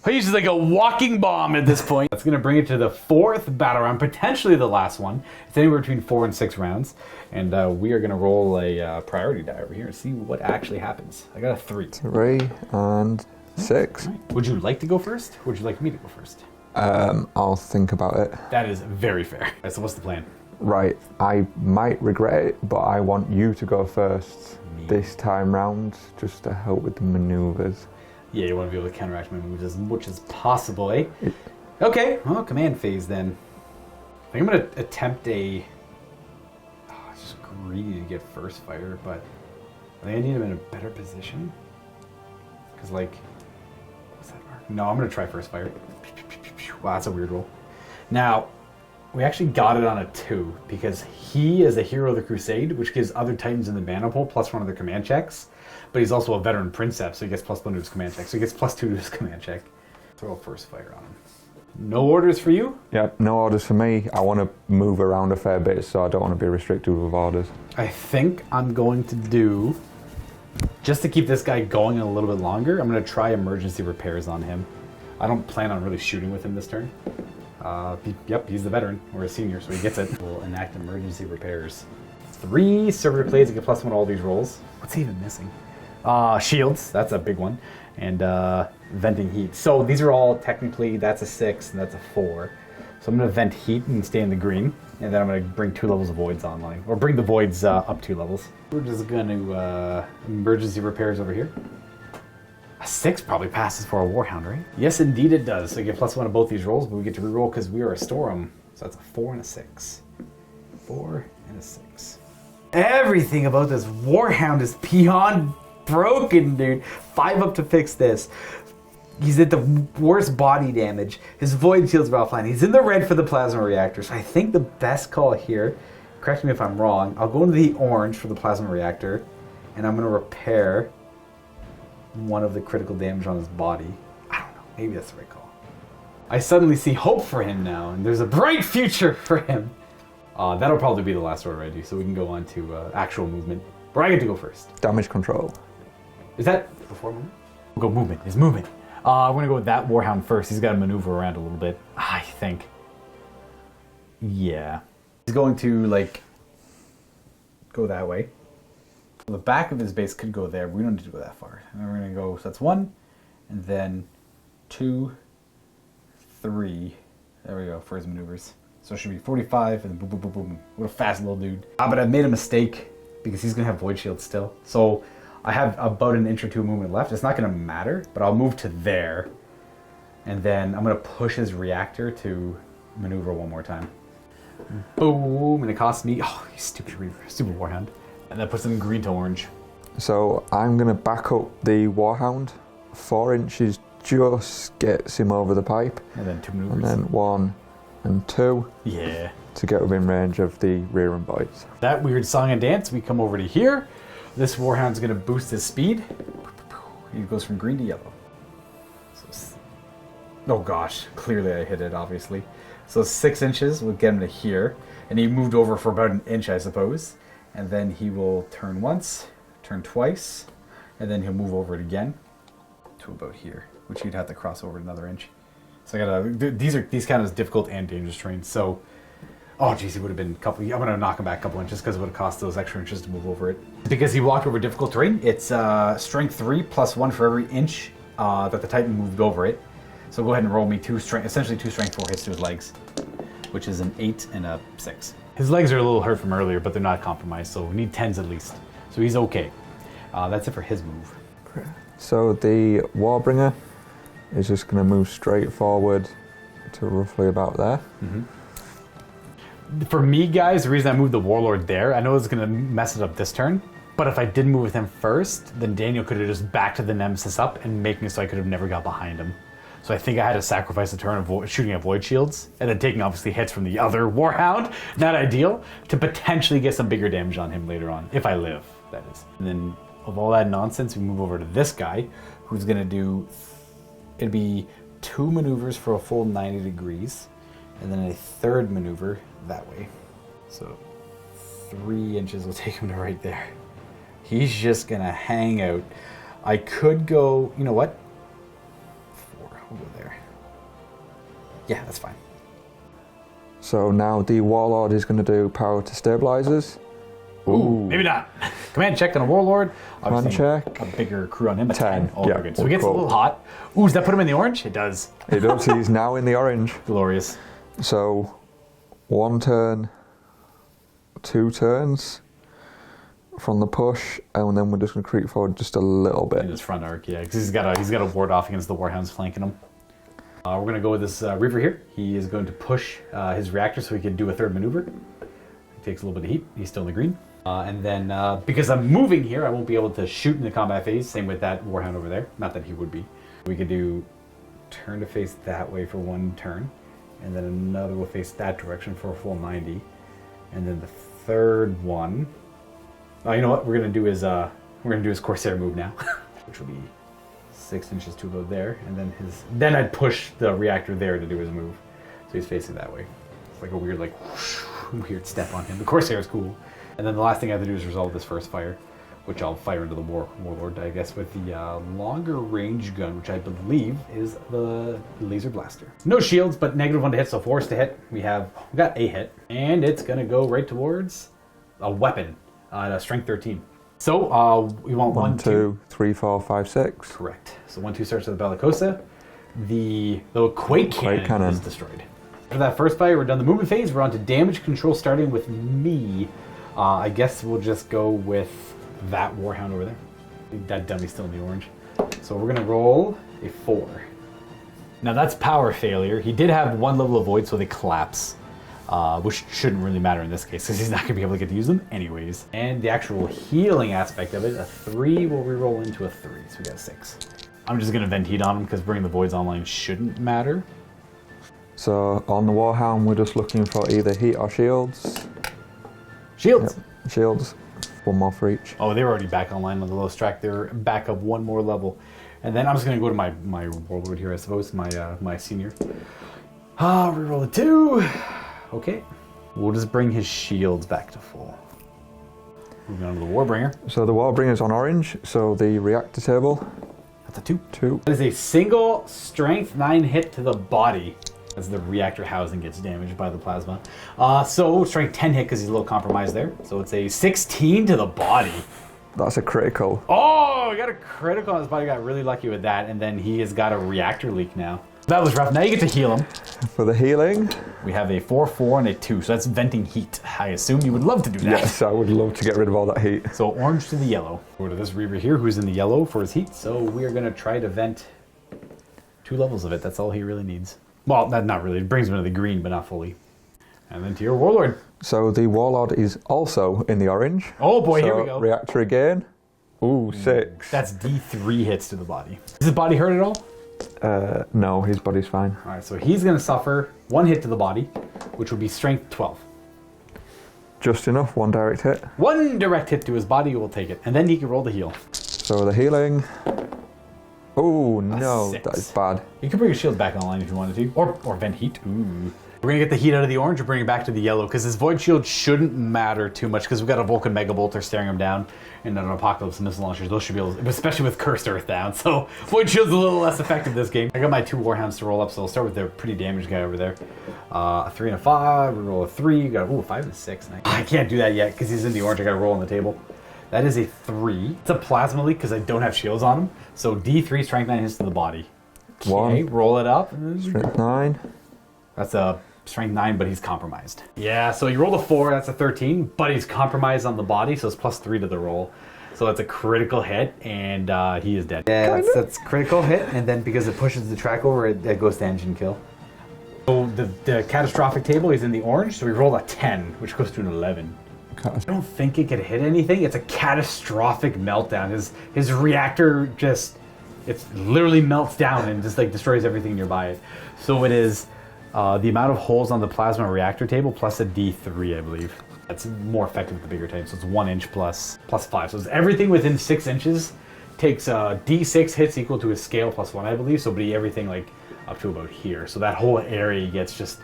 He's just like a walking bomb at this point. That's going to bring it to the 4th battle round, potentially the last one. It's anywhere between 4 and 6 rounds. And we are going to roll a priority die over here and see what actually happens. I got a 3. 3 and 6. Right. Would you like to go first? Or would you like me to go first? I'll think about it. That is very fair. Right, so what's the plan? Right, I might regret it, but I want you to go first this time round, just to help with the maneuvers. Yeah, you want to be able to counteract my moves as much as possible, eh? Okay, well, command phase then. I think I'm going to attempt a... Oh, it's just greedy to get first fire, but I think I need him in a better position. Because, like, what's that arc? No, I'm going to try first fire. Wow, that's a weird roll. Now, we actually got it on a 2 because he is a hero of the Crusade, which gives other Titans in the mana pool +1 of their command checks. But he's also a veteran Princeps, so he gets +1 to his command check. So he gets +2 to his command check. Throw a first fire on him. No orders for you? Yep, no orders for me. I want to move around a fair bit, so I don't want to be restricted with orders. I think I'm going to do, just to keep this guy going a little bit longer, I'm going to try emergency repairs on him. I don't plan on really shooting with him this turn. Yep, he's the veteran, or a senior, so he gets it. We'll enact emergency repairs. 3 servitor plays to get +1 to all these rolls. What's he even missing? Shields, that's a big one. And venting heat. So these are all technically, that's a 6 and that's a 4. So I'm going to vent heat and stay in the green. And then I'm going to bring 2 levels of voids online. Or bring the voids up 2 levels. We're just going to emergency repairs over here. A 6 probably passes for a Warhound, right? Yes, indeed it does. So you get +1 to both these rolls, but we get to reroll because we are Astorum. So that's a 4 and a 6. 4 and a 6. Everything about this Warhound is beyond broken, dude. 5 up to fix this. He's at the worst body damage. His void shields are offline. He's in the red for the plasma reactor. So I think the best call here, correct me if I'm wrong, I'll go into the orange for the plasma reactor, and I'm going to repair 1 of the critical damage on his body. I don't know. Maybe that's the right call. I suddenly see hope for him now, and there's a bright future for him. That'll probably be the last order I do, so we can go on to actual movement. Where I get to go first. Damage control. Is that before movement? We'll go movement. His movement. We're going to go with that Warhound first. He's got to maneuver around a little bit, I think. Yeah. He's going to, like, go that way. The back of his base could go there. We don't need to go that far. And then we're going to go, so that's 1, and then 2, 3. There we go, for his maneuvers. So it should be 45, and then boom, boom, boom, boom. What a fast little dude. But I made a mistake, because he's going to have Void Shield still. So I have about an inch or 2 movement left. It's not going to matter, but I'll move to there. And then I'm going to push his reactor to maneuver 1 more time. Boom, and it costs me, oh, you stupid Warhound. And that puts him green to orange. So I'm going to back up the Warhound. 4 inches just gets him over the pipe. And then 2 maneuvers. And then 1 and 2. Yeah. To get within range of the rear and voids. That weird song and dance, we come over to here. This Warhound's going to boost his speed. He goes from green to yellow. So, oh gosh, clearly I hit it, obviously. So 6 inches would get him to here. And he moved over for about an inch, I suppose. And then he will turn once, turn twice, and then he'll move over it again to about here, which he'd have to cross over another inch. So I gotta, these kind of difficult and dangerous terrain. So, oh geez, he would have been a couple, I'm gonna knock him back a couple inches because it would have cost those extra inches to move over it. Because he walked over difficult terrain, it's strength 3 plus 1 for every inch that the Titan moved over it. So go ahead and roll me 2 strength, essentially 2 strength 4 hits to his legs, which is an 8 and a 6. His legs are a little hurt from earlier, but they're not compromised, so we need 10s at least. So he's okay. That's it for his move. So the Warbringer is just going to move straight forward to roughly about there. Mm-hmm. For me, guys, the reason I moved the Warlord there, I know it's going to mess it up this turn, but if I did move with him first, then Daniel could have just backed the Nemesis up and making it so I could have never got behind him. So I think I had to sacrifice a turn of shooting at Void Shields, and then taking obviously hits from the other Warhound, not ideal, to potentially get some bigger damage on him later on, if I live, that is. And then of all that nonsense, we move over to this guy, who's gonna do, it'd be 2 maneuvers for a full 90 degrees, and then a 3rd maneuver that way. So 3 inches will take him to right there. He's just gonna hang out. I could go, you know what? We'll go there. Yeah, that's fine. So now the Warlord is going to do power to stabilizers. Ooh, maybe not. Command check on a Warlord. Command check. A bigger crew on him. 10. Oh, yeah, good. So he gets a little hot. Ooh, does that put him in the orange? It does. It does. He's now in the orange. Glorious. So 1 turn, 2 turns from the push, and then we're just going to creep forward just a little bit. In his front arc, yeah, because he's got to ward off against the Warhounds flanking him. We're going to go with this Reaver here. He is going to push his reactor so he can do a 3rd maneuver. He takes a little bit of heat. He's still in the green. And then, because I'm moving here, I won't be able to shoot in the combat phase. Same with that Warhound over there. Not that he would be. We could do turn to face that way for 1 turn, and then another will face that direction for a full 90, and then the third one. Oh, you know what? We're gonna do his Corsair move now, which will be 6 inches to go there, and then I'd push the reactor there to do his move, so he's facing that way. It's like a weird whoosh, weird step on him. The Corsair is cool, and then the last thing I have to do is resolve this first fire, which I'll fire into the Warlord, I guess, with the longer range gun, which I believe is the laser blaster. No shields, but -1 to hit, so force to hit. We got a hit, and it's gonna go right towards a weapon at a strength 13. So we want 1, 2, 3, 4, 5, 6. Correct. So 1, 2 starts with the Bellicosa. The Quake Cannon is destroyed. After that first fire, we're done the movement phase. We're on to damage control, starting with me. I guess we'll just go with that Warhound over there. That dummy's still in the orange. So we're gonna roll a 4. Now that's power failure. He did have 1 level of void, so they collapse, which shouldn't really matter in this case because he's not gonna be able to get to use them anyways. And the actual healing aspect of it, a 3 will reroll into a 3, so we got a 6. I'm just gonna vent heat on him because bringing the voids online shouldn't matter. So on the Warhound, we're just looking for either heat or shields. Shields. Yep. Shields. 1 more for each. Oh, they're already back online on the low track. They're back up 1 more level. And then I'm just going to go to my Warlord here, I suppose, my senior. Reroll a 2. Okay. We'll just bring his shields back to full. Moving on to the Warbringer. So the Warbringer's on orange, so the reactor table. That's a 2. 2. That is a single strength 9 hit to the body as the reactor housing gets damaged by the plasma. So strength 10 hit because he's a little compromised there. So it's a 16 to the body. That's a critical. Oh, I got a critical on his body. Got really lucky with that. And then he has got a reactor leak now. That was rough. Now you get to heal him. For the healing, We have a 4, 4, and a 2. So that's venting heat. I assume you would love to do that. yes, I would love to get rid of all that heat. So orange to the yellow. Go to this Reaver here who's in the yellow for his heat. So we are going to try to vent 2 levels of it. That's all he really needs. Well, not really. It brings him to the green, but not fully. And then to your Warlord. So the Warlord is also in the orange. Oh boy, so here we go. Reactor again. Ooh, 6. That's D3 hits to the body. Is his body hurt at all? No, his body's fine. All right, so he's going to suffer 1 hit to the body, which would be strength 12. Just enough, 1 direct hit. 1 direct hit to his body, will take it. And then he can roll the heal. So the healing. Oh no, 6. that is bad. You can bring your shield back online if you wanted to. Or vent heat. Ooh. We're going to get the heat out of the orange or bring it back to the yellow because his void shield shouldn't matter too much because we've got a Vulcan Mega Bolter staring him down and an Apocalypse missile launchers. Those should be able to, especially with Cursed Earth down. So void shield's a little less effective this game. I got my 2 Warhounds to roll up, so I'll start with the pretty damaged guy over there. A 3 and a 5. We roll a 3. You got a 5 and a 6. Nice. I can't do that yet because he's in the orange. I got to roll on the table. That is a 3. It's a plasma leak because I don't have shields on him. So D3 strength 9 hits to the body. Okay, 1. roll it up. Strength 9. That's a strength 9, but he's compromised. Yeah, so you rolled a 4, that's a 13, but he's compromised on the body, so it's plus 3 to the roll. So that's a critical hit, and he is dead. Yeah, that's critical hit, and then because it pushes the track over, it goes to engine kill. So the catastrophic table is in the orange, so we roll a 10, which goes to an 11. I don't think it could hit anything. It's a catastrophic meltdown. His reactor just, it literally melts down and just destroys everything nearby it. So it is the amount of holes on the plasma reactor table plus a D3, I believe. That's more effective with the bigger type, so it's 1 inch plus 5. So it's everything within 6 inches takes D6 hits equal to a scale plus 1, I believe. So everything up to about here. So that whole area gets just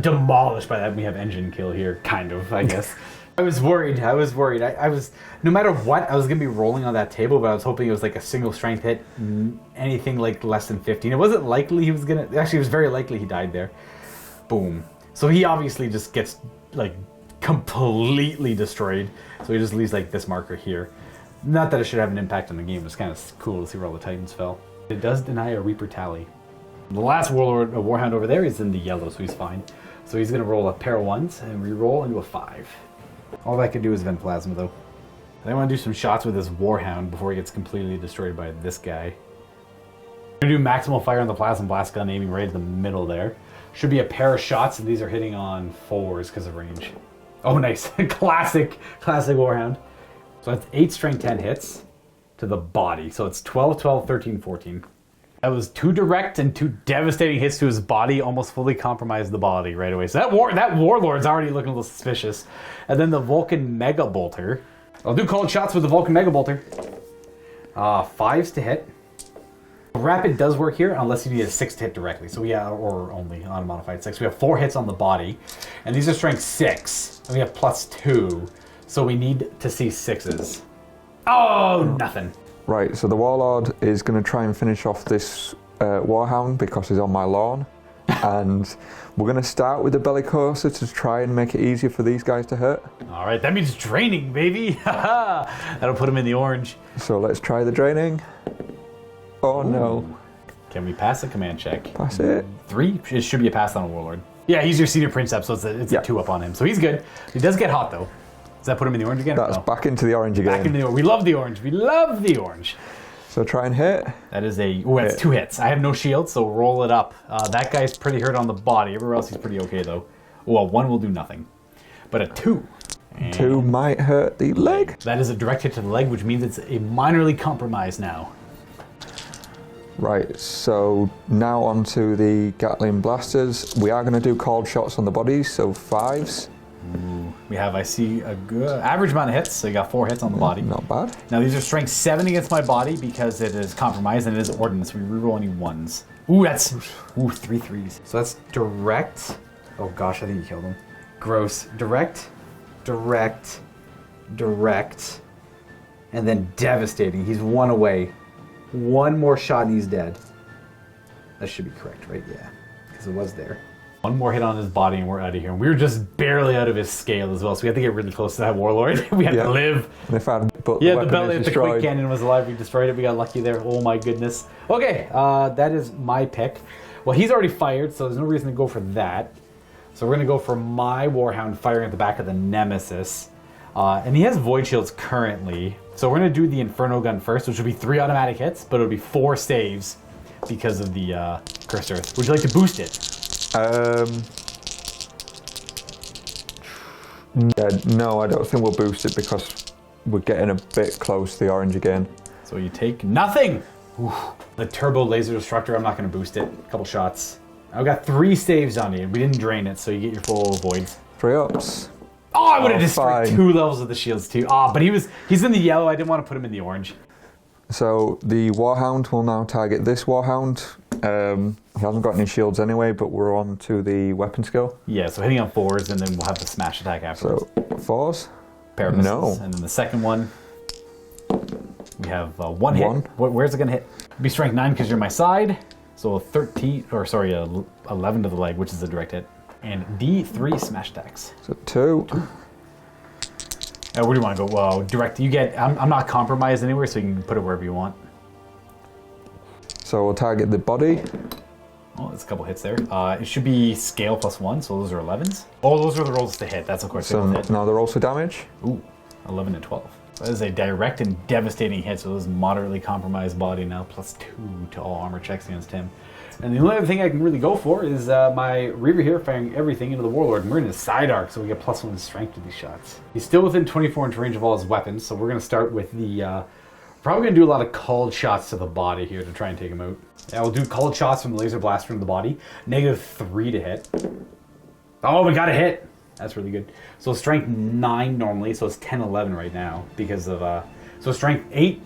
demolished by that. We have engine kill here, kind of, I guess. I was worried. I was, no matter what, I was going to be rolling on that table, but I was hoping it was a single strength hit, anything less than 15. It wasn't likely he was going to, actually it was very likely he died there. Boom. So he obviously just gets completely destroyed. So he just leaves this marker here. Not that it should have an impact on the game, it's kind of cool to see where all the Titans fell. It does deny a Reaper tally. The last Warlord, Warhound over there is in the yellow, so he's fine. So he's going to roll a pair of 1s and re-roll into a 5. All that can do is vent plasma, though. I want to do some shots with this Warhound before he gets completely destroyed by this guy. I'm going to do maximal fire on the plasma blast gun, aiming right in the middle there. Should be a pair of shots, and these are hitting on 4s because of range. Oh, nice. Classic Warhound. So that's 8 strength 10 hits to the body. So it's 12, 12, 13, 14. That was 2 direct and 2 devastating hits to his body, almost fully compromised the body right away. So that Warlord's already looking a little suspicious. And then the Vulcan Mega Bolter. I'll do cold shots with the Vulcan Mega Bolter. 5s to hit. Rapid does work here unless you need a 6 to hit directly. So or only on a modified 6. We have 4 hits on the body. And these are strength 6. And we have +2. So we need to see 6s. Oh, nothing. Right, so the Warlord is going to try and finish off this Warhound because he's on my lawn. And we're going to start with the Bellicosa to try and make it easier for these guys to hurt. All right, that means draining, baby. That'll put him in the orange. So let's try the draining. Oh, no. Can we pass a command check? Pass it. 3? It should be a pass on a Warlord. Yeah, he's your senior princeps, so it's a 2 up on him. So he's good. He does get hot, though. Does that put him in the orange again? That's back into the orange again. Back into the orange. We love the orange. We love the orange. So try and hit. That is that's 2 hits. I have no shield, so roll it up. That guy's pretty hurt on the body. Everywhere else he's pretty okay, though. Well, 1 will do nothing. But a 2. 2 might hurt the leg. That is a direct hit to the leg, which means it's a minorly compromised now. Right, so now onto the Gatling blasters. We are going to do cold shots on the bodies, so 5s. We have, I see, a good average amount of hits, so you got 4 hits on the body. Not bad. Now these are strength 7 against my body because it is compromised and it is ordnance. We reroll any 1s. Ooh, that's 3 3s. So that's direct. Oh gosh, I think you killed him. Gross. Direct, direct, direct, and then devastating. He's 1 away. 1 more shot and he's dead. That should be correct, right? Yeah, because it was there. 1 more hit on his body and we're out of here. And we were just barely out of his scale as well, so we had to get really close to that Warlord. We had to live. And if the belly, the quick cannon was alive. We destroyed it. We got lucky there. Oh my goodness. Okay, that is my pick. Well, he's already fired, so there's no reason to go for that. So we're going to go for my Warhound firing at the back of the Nemesis. And he has Void Shields currently. So we're going to do the Inferno Gun first, which will be 3 automatic hits, but it'll be 4 saves because of the Cursed Earth. Would you like to boost it? No, I don't think we'll boost it because we're getting a bit close to the orange again. So you take nothing. Ooh. The Turbo Laser Destructor, I'm not going to boost it. A couple shots. I've got 3 saves on you. We didn't drain it, so you get your full voids. 3 ups. Oh, I would have destroyed 2 levels of the shields too. But he's in the yellow. I didn't want to put him in the orange. So the Warhound will now target this Warhound. He hasn't got any shields anyway, but we're on to the weapon skill. Yeah, so hitting on 4s, and then we'll have the smash attack afterwards. So 4s? Pair of missiles. And then the second one, we have 1 hit. Where's it going to hit? It'll be strength 9 because you're my side. So 11 to the leg, which is a direct hit. And D3 smash attacks. So 2. Where do you want to go? Well, direct. You get. I'm not compromised anywhere, so you can put it wherever you want. So we'll target the body. Oh, there's a couple hits there. It should be scale +1, so those are 11s. Oh, those are the rolls to hit. That's of course. So now the rolls for damage. Ooh, 11 and 12. That is a direct and devastating hit. So this is moderately compromised body now, +2 to all armor checks against him. And the only other thing I can really go for is my Reaver here firing everything into the Warlord. And we're in his side arc, so we get +1 strength to these shots. He's still within 24-inch range of all his weapons, so we're going to start with the... probably going to do a lot of called shots to the body here to try and take him out. Yeah, we'll do called shots from the laser blaster into the body. -3 to hit. Oh, we got a hit! That's really good. So strength 9 normally, so it's 10-11 right now because of... so strength 8,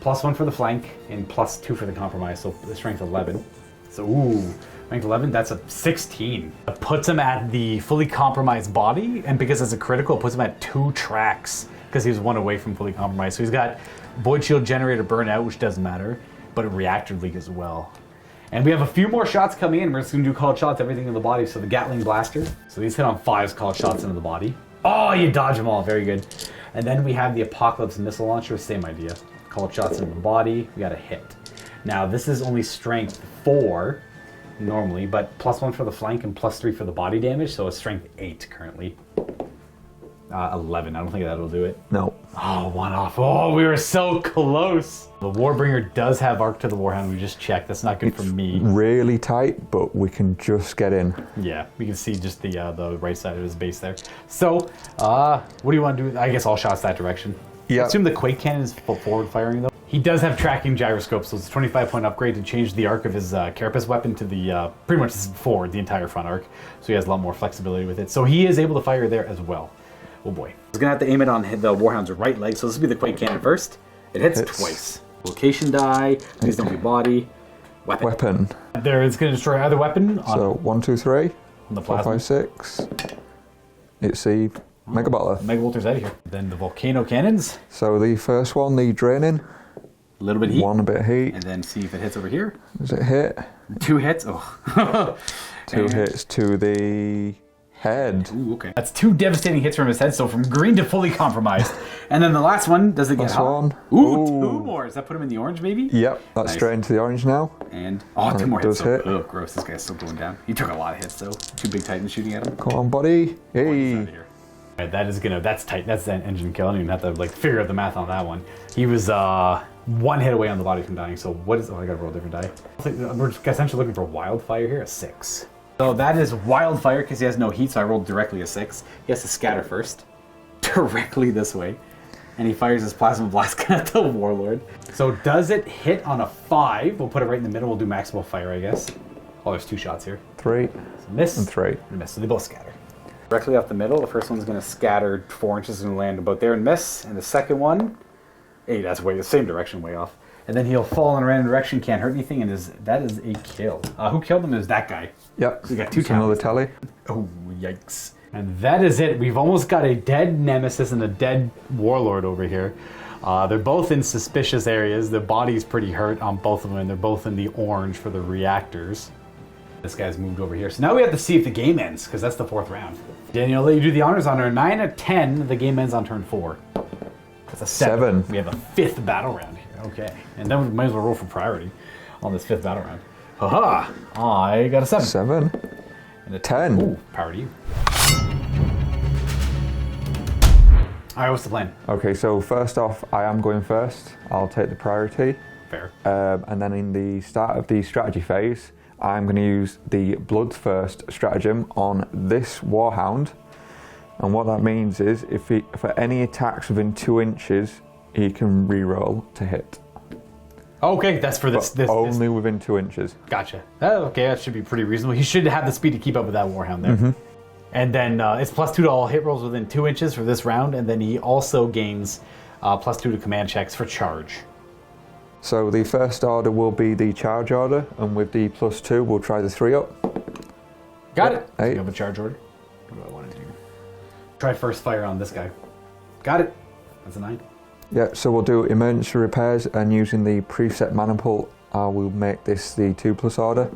+1 for the flank, and +2 for the compromise, so the strength 11. So, ooh, ranked 11, that's a 16. It puts him at the fully compromised body, and because it's a critical, it puts him at 2 tracks, because he was 1 away from fully compromised. So he's got Void Shield Generator burnout, which doesn't matter, but a reactor leak as well. And we have a few more shots coming in. We're just going to do called shots, everything in the body. So the Gatling Blaster. So these hit on 5s, called shots into the body. Oh, you dodge them all, very good. And then we have the Apocalypse Missile Launcher, same idea. Called shots into the body, we got a hit. Now, this is only strength 4, normally, but +1 for the flank and +3 for the body damage, so it's strength 8 currently. 11, I don't think that'll do it. No. Oh, 1 off. Oh, we were so close. The Warbringer does have Arc to the Warhound, we just checked. That's not good for me. Really tight, but we can just get in. Yeah, we can see just the right side of his base there. So, what do you want to do? I guess all shots that direction. Yeah. I assume the Quake Cannon is forward firing, though. He does have tracking gyroscopes, so it's a 25-point upgrade to change the arc of his carapace weapon to the pretty much forward, the entire front arc. So he has a lot more flexibility with it. So he is able to fire there as well. Oh boy. He's going to have to aim it on the Warhound's right leg, so this will be the Quake Cannon first. It hits twice. Location die, please don't be body. Weapon. There, it's going to destroy either weapon. So 1, 2, 3, on the 4, plasma. 5, 6. It's the Mega Bottler. Mega Bolter's out of here. Then the Volcano Cannons. So the first one, the draining. A little bit of heat. One bit of heat. And then see if it hits over here. Does it hit? 2 hits. Oh. 2 hits to the head. Ooh, okay. That's 2 devastating hits from his head, so from green to fully compromised. And then the last one, does it get Last hot? one. Ooh, 2 more. Does that put him in the orange, maybe? Yep, that's straight into the orange now. And, 2 And more it hits. does hit. Oh, gross. This guy's still going down. He took a lot of hits, though. 2 big titans shooting at him. Come on, buddy. Hey. Right, that's tight. That's an engine kill. I don't even have to figure out the math on that one. He was 1 hit away on the body from dying. So what is? Oh, I gotta roll a different die. We're essentially looking for wildfire here. A 6. So that is wildfire because he has no heat. So I rolled directly a 6. He has to scatter first, directly this way, and he fires his plasma blast gun at the warlord. So does it hit on a 5? We'll put it right in the middle. We'll do maximal fire, I guess. Oh, there's 2 shots here. 3. So miss And 3. and miss. So they both scatter. Directly off the middle, the first one's going to scatter 4 inches and land about there and miss. And the second one, hey, that's way the same direction, way off. And then he'll fall in a random direction, can't hurt anything, and that is a kill. Who killed him is that guy. Yep. So we got 2 Another tallies. tally. Oh, yikes. And that is it. We've almost got a dead Nemesis and a dead Warlord over here. They're both in suspicious areas. The body's pretty hurt on both of them, and they're both in the orange for the reactors. This guy's moved over here. So now we have to see if the game ends, because that's the 4th round. Daniel, I'll let you do the honors on turn 9 or 10. The game ends on turn 4. That's a 7. We have a 5th battle round here. Okay. And then we might as well roll for priority on this 5th battle round. Haha! I got a 7. 7. And a 10. Ooh, power to you. Alright, what's the plan? Okay, so first off, I am going first. I'll take the priority. Fair. And then in the start of the strategy phase, I'm going to use the Blood First stratagem on this Warhound. And what that means is, for any attacks within 2 inches, he can reroll to hit. Okay, that's for this. Only within 2 inches. Gotcha. Okay, that should be pretty reasonable. He should have the speed to keep up with that Warhound there. Mm-hmm. And then it's +2 to all hit rolls within 2 inches for this round, and then he also gains +2 to command checks for charge. So the first order will be the charge order, and with the +2, we'll try the 3-up. Got it. 8. You have a charge order? What do I want to do? Try first fire on this guy. Got it. That's a 9. Yeah, so we'll do emergency repairs, and using the preset maniple, we'll make this the 2+ order.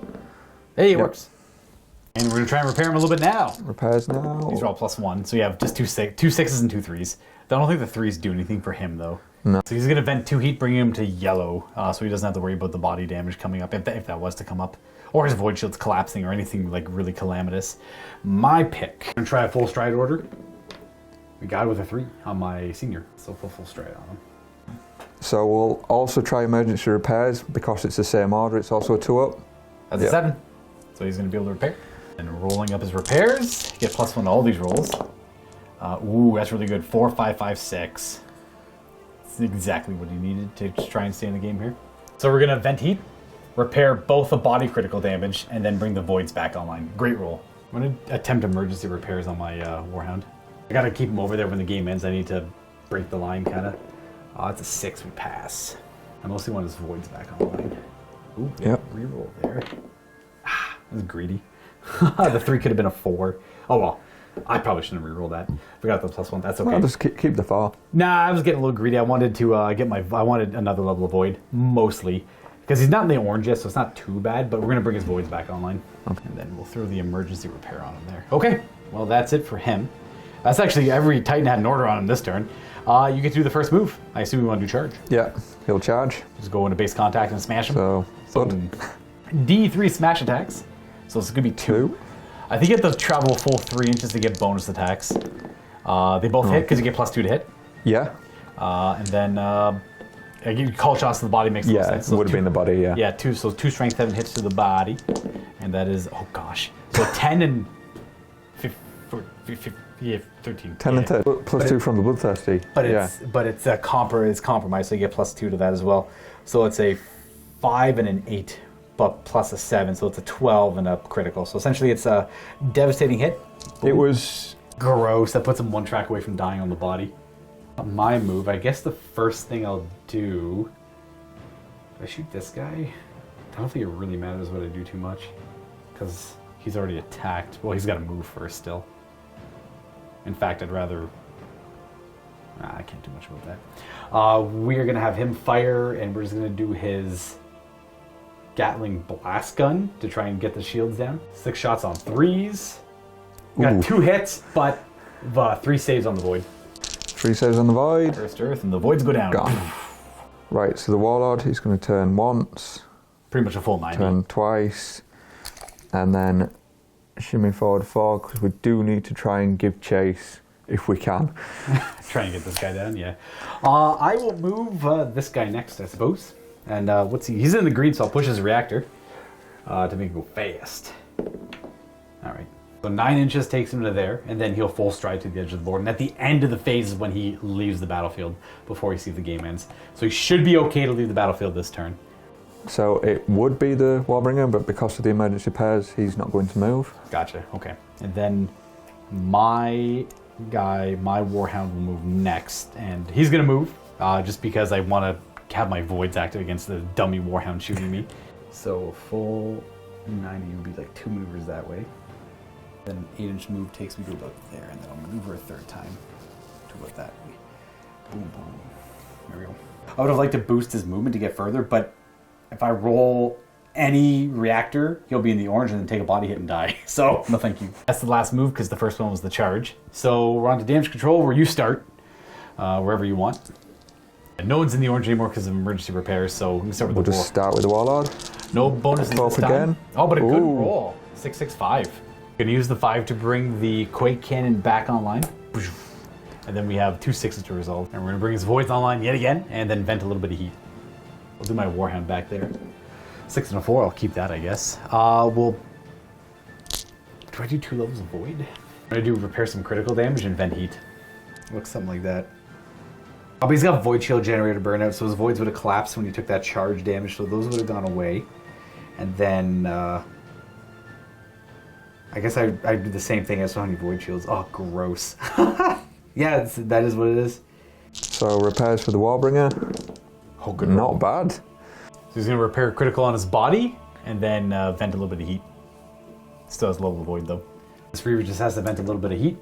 Hey, it works. And we're going to try and repair him a little bit now. Repairs now. These are all +1, so you have just 2 6s and 2 3s. I don't think the 3s do anything for him, though. No. So he's going to vent 2 heat, bringing him to yellow, so he doesn't have to worry about the body damage coming up, if that was to come up. Or his void shield's collapsing, or anything like really calamitous. My pick. I'm going to try a full stride order. We got it with a 3 on my senior, so full stride on him. So we'll also try emergency repairs, because it's the same order, it's also a 2-up. That's a 7. So he's going to be able to repair. And rolling up his repairs, get +1 to all these rolls. Ooh, that's really good. 4, 5, 5, 6. That's exactly what he needed to just try and stay in the game here. So we're going to vent heat, repair both the body critical damage, and then bring the voids back online. Great roll. I'm going to attempt emergency repairs on my Warhound. I got to keep him over there when the game ends. I need to break the line, kind of. It's a 6. We pass. I mostly want his voids back online. Ooh, Yep. Reroll there. That's greedy. The 3 could have been a 4. Oh well, I probably shouldn't have rerolled that. Forgot the +1. That's okay. Well, just keep the 4. Nah, I was getting a little greedy. I wanted to I wanted another level of void, mostly, because he's not in the orange yet, so it's not too bad. But we're gonna bring his voids back online, okay. And then we'll throw the emergency repair on him there. Okay. Well, that's it for him. That's actually every Titan had an order on him this turn. You get to do the first move. I assume you want to do charge. Yeah, he'll charge. Just go into base contact and smash him. So, D3 smash attacks. So this is going to be 2. I think you have to travel full 3 inches to get bonus attacks. They both hit because you get +2 to hit. Yeah. And then you call shots to the body makes no sense. Yeah, it would have been the body, yeah. Yeah, 2. So 2 strength, 7 hits to the body. And that is, oh gosh. So 10 and 13. 10 and 10. Plus 2 from the bloodthirsty. But it's it's compromised, so you get plus 2 to that as well. So it's a 5 and an 8, but plus a 7, so it's a 12 and a critical. So essentially, it's a devastating hit. It was gross. That puts him 1 track away from dying on the body. My move, I guess the first thing I'll do. I shoot this guy. I don't think it really matters what I do too much, because he's already attacked. Well, he's got to move first still. In fact, I'd rather... I can't do much about that. We're going to have him fire, and we're just going to do his Gatling blast gun to try and get the shields down. 6 shots on 3s. Got 2 hits, but 3 saves on the void. 3 saves on the void. First earth, and the voids go down. Gone. Right, so the warlord, he's going to turn once. Pretty much a full 90. Turn twice. And then shimmy forward 4, because we do need to try and give chase if we can. Try and get this guy down, yeah. I will move this guy next, I suppose. And what's he? He's in the green, so I'll push his reactor to make it go fast. All right. So 9 inches takes him to there, and then he'll full stride to the edge of the board. And at the end of the phase is when he leaves the battlefield before he sees the game ends. So he should be okay to leave the battlefield this turn. So it would be the Warbringer, but because of the emergency pairs, he's not going to move. Gotcha, okay. And then my guy, my Warhound will move next, and he's going to move just because I want to have my voids active against the dummy Warhound shooting me. So a full 90 would be like 2 maneuvers that way. Then an 8-inch move takes me to about there, and then I'll maneuver a 3rd time to about that way. Boom, boom. There we go. I would have liked to boost his movement to get further, but if I roll any reactor, he'll be in the orange and then take a body hit and die. So, no thank you. That's the last move because the first one was the charge. So we're on to damage control where you start, wherever you want. And no one's in the orange anymore because of emergency repairs, so we can start with We'll the just start with the warlord. No bonuses Top this time. again. Oh, but a good Ooh. roll. 665. Gonna use the 5 to bring the Quake Cannon back online. And then we have 2 6s to resolve. And we're gonna bring his Voids online yet again, and then vent a little bit of heat. I'll do my Warhound back there. 6 and a 4, I'll keep that, I guess. Do I do 2 levels of Void? I'm gonna do repair some critical damage and vent heat. Looks something like that. Oh, but he's got Void Shield Generator burnout, so his Voids would have collapsed when he took that charge damage, so those would have gone away. And then, I guess I do the same thing. I saw how many Void Shields. Oh, gross. Yeah, that is what it is. So repairs for the Warbringer. Oh, good. Not bad. So he's going to repair critical on his body, and then vent a little bit of heat. Still has level of Void, though. This Reaver just has to vent a little bit of heat.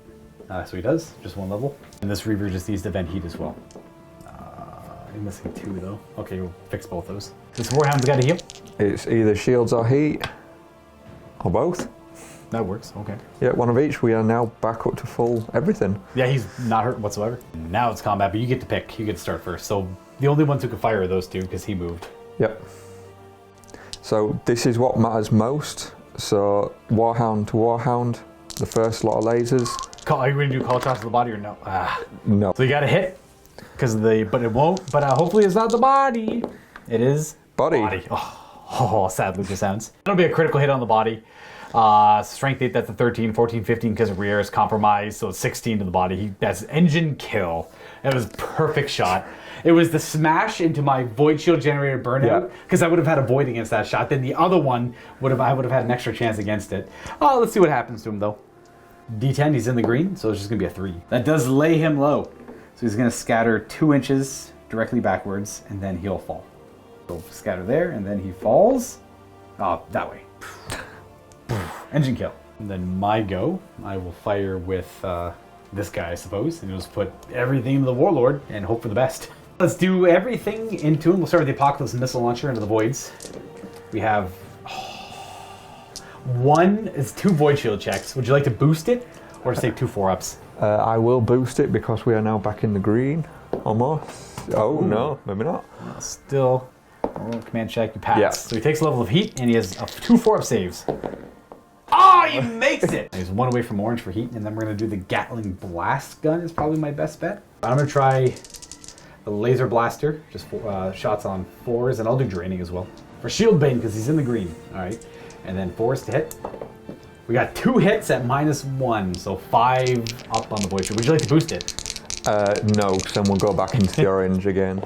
So he does, just 1 level. And this Reaver just needs to vent heat as well. I'm missing 2, though. Okay, we'll fix both those. This Warhound's got to heal. It's either shields or heat, or both. That works, okay. Yeah, 1 of each. We are now back up to full everything. Yeah, he's not hurt whatsoever. Now it's combat, but you get to pick. You get to start first. So the only ones who can fire are those 2, because he moved. Yep. So this is what matters most. So Warhound to Warhound, the first lot of lasers. Are you going to do call shots to the body or no? No. So you got to hit, but it won't. But hopefully it's not the body. It is Body. Oh, sad Luca sounds. That'll be a critical hit on the body. Strength 8, that's a 13, 14, 15 because of rear is compromised, so it's 16 to the body. That's engine kill. It was perfect shot. It was the smash into my Void Shield Generator burnout, because I would have had a Void against that shot. Then the other one, I would have had an extra chance against it. Let's see what happens to him, though. D10, he's in the green, so it's just going to be a 3. That does lay him low. So he's going to scatter 2 inches directly backwards, and then he'll fall. So scatter there, and then he falls. That way. Engine kill. And then my go, I will fire with this guy, I suppose, and just put everything into the Warlord and hope for the best. Let's do everything into him. We'll start with the Apocalypse Missile Launcher into the Voids. We have 2 Void Shield checks. Would you like to boost it, or just take 2 4-ups? I will boost it because we are now back in the green, almost. Oh, no, maybe not. Still, roll command check, you pass. Yeah. So he takes a level of heat, and he has 2 4-up saves. Oh, he makes it! He's 1 away from orange for heat, and then we're going to do the Gatling Blast Gun is probably my best bet. I'm going to try the Laser Blaster, just shots on 4s, and I'll do Draining as well. For Shield Bane, because he's in the green. All right. And then 4s to hit. We got 2 hits at -1, so 5 up on the void shield. Would you like to boost it? No, because then we'll go back into the orange again.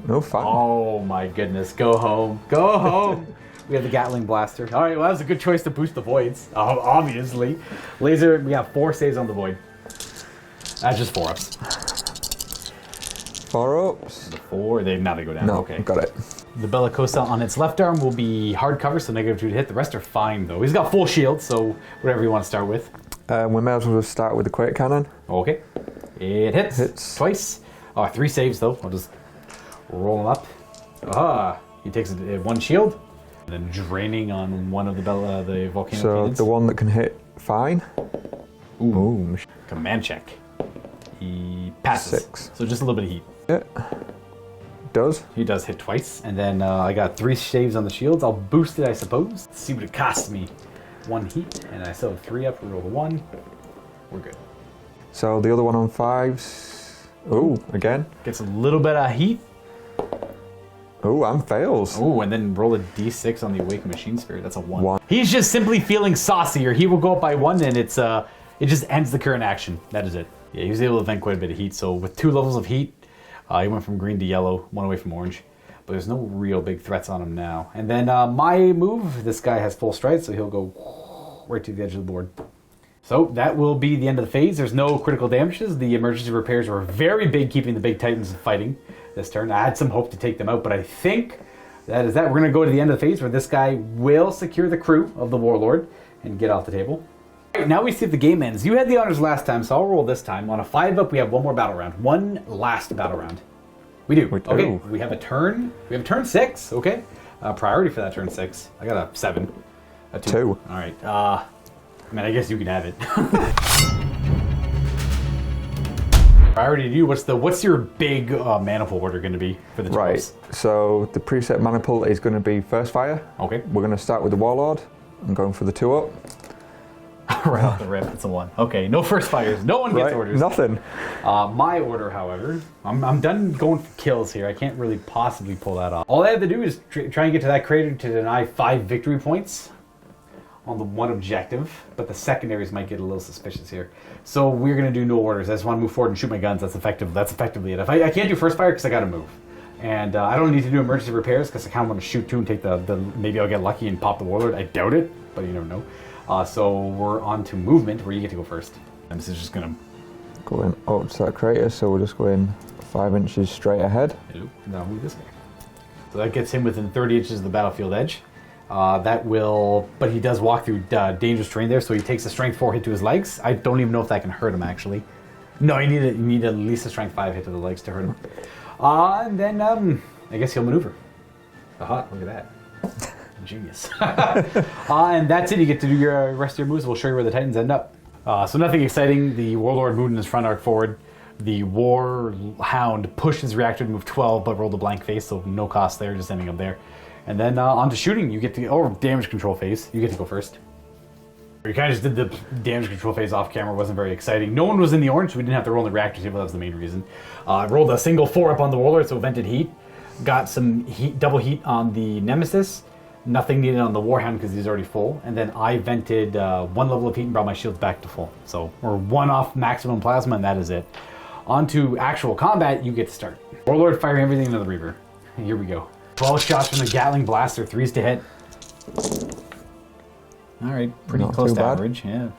No, fine. Oh my goodness, go home. Go home. We have the Gatling Blaster. All right, well, that was a good choice to boost the voids, obviously. Laser, we have 4 saves on the void. That's just 4 ups. 4 ups. The 4, now they go down. No, Okay. got it. The Bellicosa on its left arm will be hard cover, so -2 to hit. The rest are fine, though. He's got full shield, so whatever you want to start with. We may as well just start with the Quake Cannon. Okay. It hits. Hits. Twice. 3 saves, though. I'll just roll him up. He takes 1 shield. And then draining on one of the volcano So cannons. the one that can hit, fine. Ooh. Command check. He passes. 6. So just a little bit of heat. Yeah. Does. He does hit twice. And then I got 3 saves on the shields. I'll boost it, I suppose. Let's see what it costs me. 1 heat. And I still have 3 up. We roll a 1. We're good. So the other one on 5s. Ooh, again. Gets a little bit of heat. Ooh, and fails. Ooh, and then roll a d6 on the Awakened Machine Spirit. That's a 1. 1. He's just simply feeling saucier. He will go up by 1, and it just ends the current action. That is it. Yeah, he was able to vent quite a bit of heat. So with 2 levels of heat, he went from green to yellow, 1 away from orange. But there's no real big threats on him now. And then my move, this guy has full stride, so he'll go right to the edge of the board. So that will be the end of the phase. There's no critical damages. The emergency repairs were very big, keeping the big titans fighting this turn. I had some hope to take them out, but I think that is that. We're going to go to the end of the phase where this guy will secure the crew of the Warlord and get off the table. All right, now we see if the game ends. You had the honors last time, so I'll roll this time. On a 5-up, we have 1 more battle round. 1 last battle round. We do. Okay, we have a turn. We have a turn 6, okay? Priority for that turn 6. I got a 7. A 2. All right. I mean, I guess you can have it. Priority to you. What's your big manifold order going to be for the 12s? Right. So the preset manifold is going to be first fire. Okay. We're going to start with the Warlord. I'm going for the 2-up. Right off the rip, it's a 1. Okay, no first fires. No one gets orders. Nothing. My order, however, I'm done going for kills here. I can't really possibly pull that off. All I have to do is try and get to that crater to deny 5 victory points on the 1 objective, but the secondaries might get a little suspicious here. So we're going to do no orders. I just want to move forward and shoot my guns. That's effectively it. If I can't do first fire because I got to move. And I don't need to do emergency repairs because I kind of want to shoot 2 and take maybe I'll get lucky and pop the Warlord. I doubt it, but you never know. So we're on to movement, where you get to go first. And this is just going to... Going up to that crater, so we're just going 5 inches straight ahead. Now move this guy. So that gets him within 30 inches of the battlefield edge. That will... But he does walk through dangerous terrain there, so he takes a strength 4 hit to his legs. I don't even know if that can hurt him, actually. No, you need at least a strength 5 hit to the legs to hurt him. And then, I guess he'll maneuver. Aha, look at that. Genius. And that's it. You get to do your rest of your moves. We'll show you where the Titans end up. So nothing exciting. The Warlord moved in his front arc forward. The War Hound pushed his reactor to move 12, but rolled a blank face, so no cost there, just ending up there. And then on to shooting. You get to damage control phase. You get to go first. We kind of just did the damage control phase off camera. Wasn't very exciting. No one was in the orange, so we didn't have to roll in the reactor table. That was the main reason. Rolled a single 4-up on the Warlord, so vented heat. Got some heat, double heat on the Nemesis. Nothing needed on the Warhound because he's already full. And then I vented 1 level of heat and brought my shields back to full. So we're 1 off maximum plasma, and that is it. On to actual combat, you get to start. Warlord firing everything into the Reaver. Here we go. 12 shots from the Gatling Blaster, 3s to hit. All right, pretty Not close too to bad. average, yeah.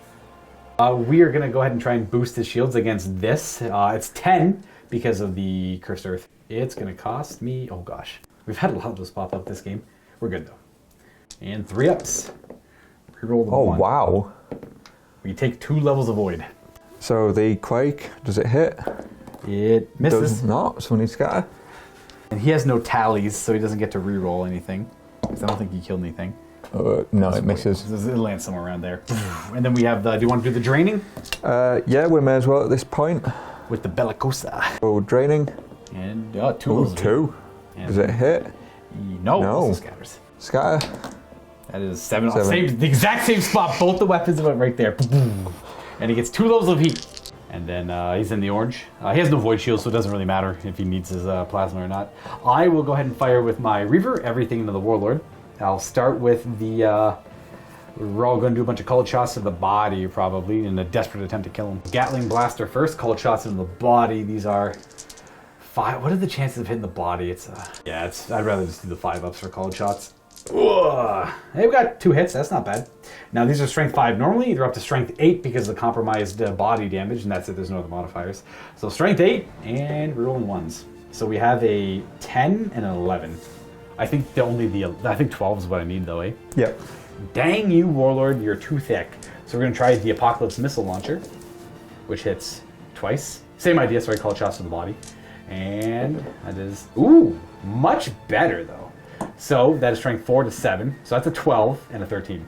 We are going to go ahead and try and boost his shields against this. It's 10 because of the Cursed Earth. It's going to cost me, oh gosh. We've had a lot of those pop up this game. We're good though. And 3 ups. Reroll the 1. Oh, wow. We take 2 levels of void. So the Quake, does it hit? It misses. Does not, so we need scatter. And he has no tallies, so he doesn't get to reroll anything. Because I don't think he killed anything. No, it misses. It lands somewhere around there. And then we have the, do you want to do the draining? Yeah, we may as well at this point. With the Bellicosa. So draining. And 2 levels. 2. Does it hit? No. No. Scatters. Scatter. That is 7. 7. The exact same spot. Both the weapons went right there. And he gets 2 levels of heat. And then he's in the orange. He has no void shield, so it doesn't really matter if he needs his plasma or not. I will go ahead and fire with my Reaver everything into the Warlord. I'll start with the We're all going to do a bunch of cold shots to the body, probably, in a desperate attempt to kill him. Gatling blaster first, cold shots in the body. These are 5. What are the chances of hitting the body? I'd rather just do the 5-ups for cold shots. Ugh. Hey, we got 2 hits. That's not bad. Now, these are strength 5 normally. They're up to strength 8 because of the compromised body damage, and that's it. There's no other modifiers. So strength 8, and we're rolling 1s. So we have a 10 and an 11. I think I think 12 is what I need, though, eh? Yep. Dang you, Warlord, you're too thick. So we're going to try the Apocalypse Missile Launcher, which hits twice. Same idea, sorry, cold shots to the body. And that is, ooh, much better, though. So that is strength 4 to 7. So that's a 12 and a 13.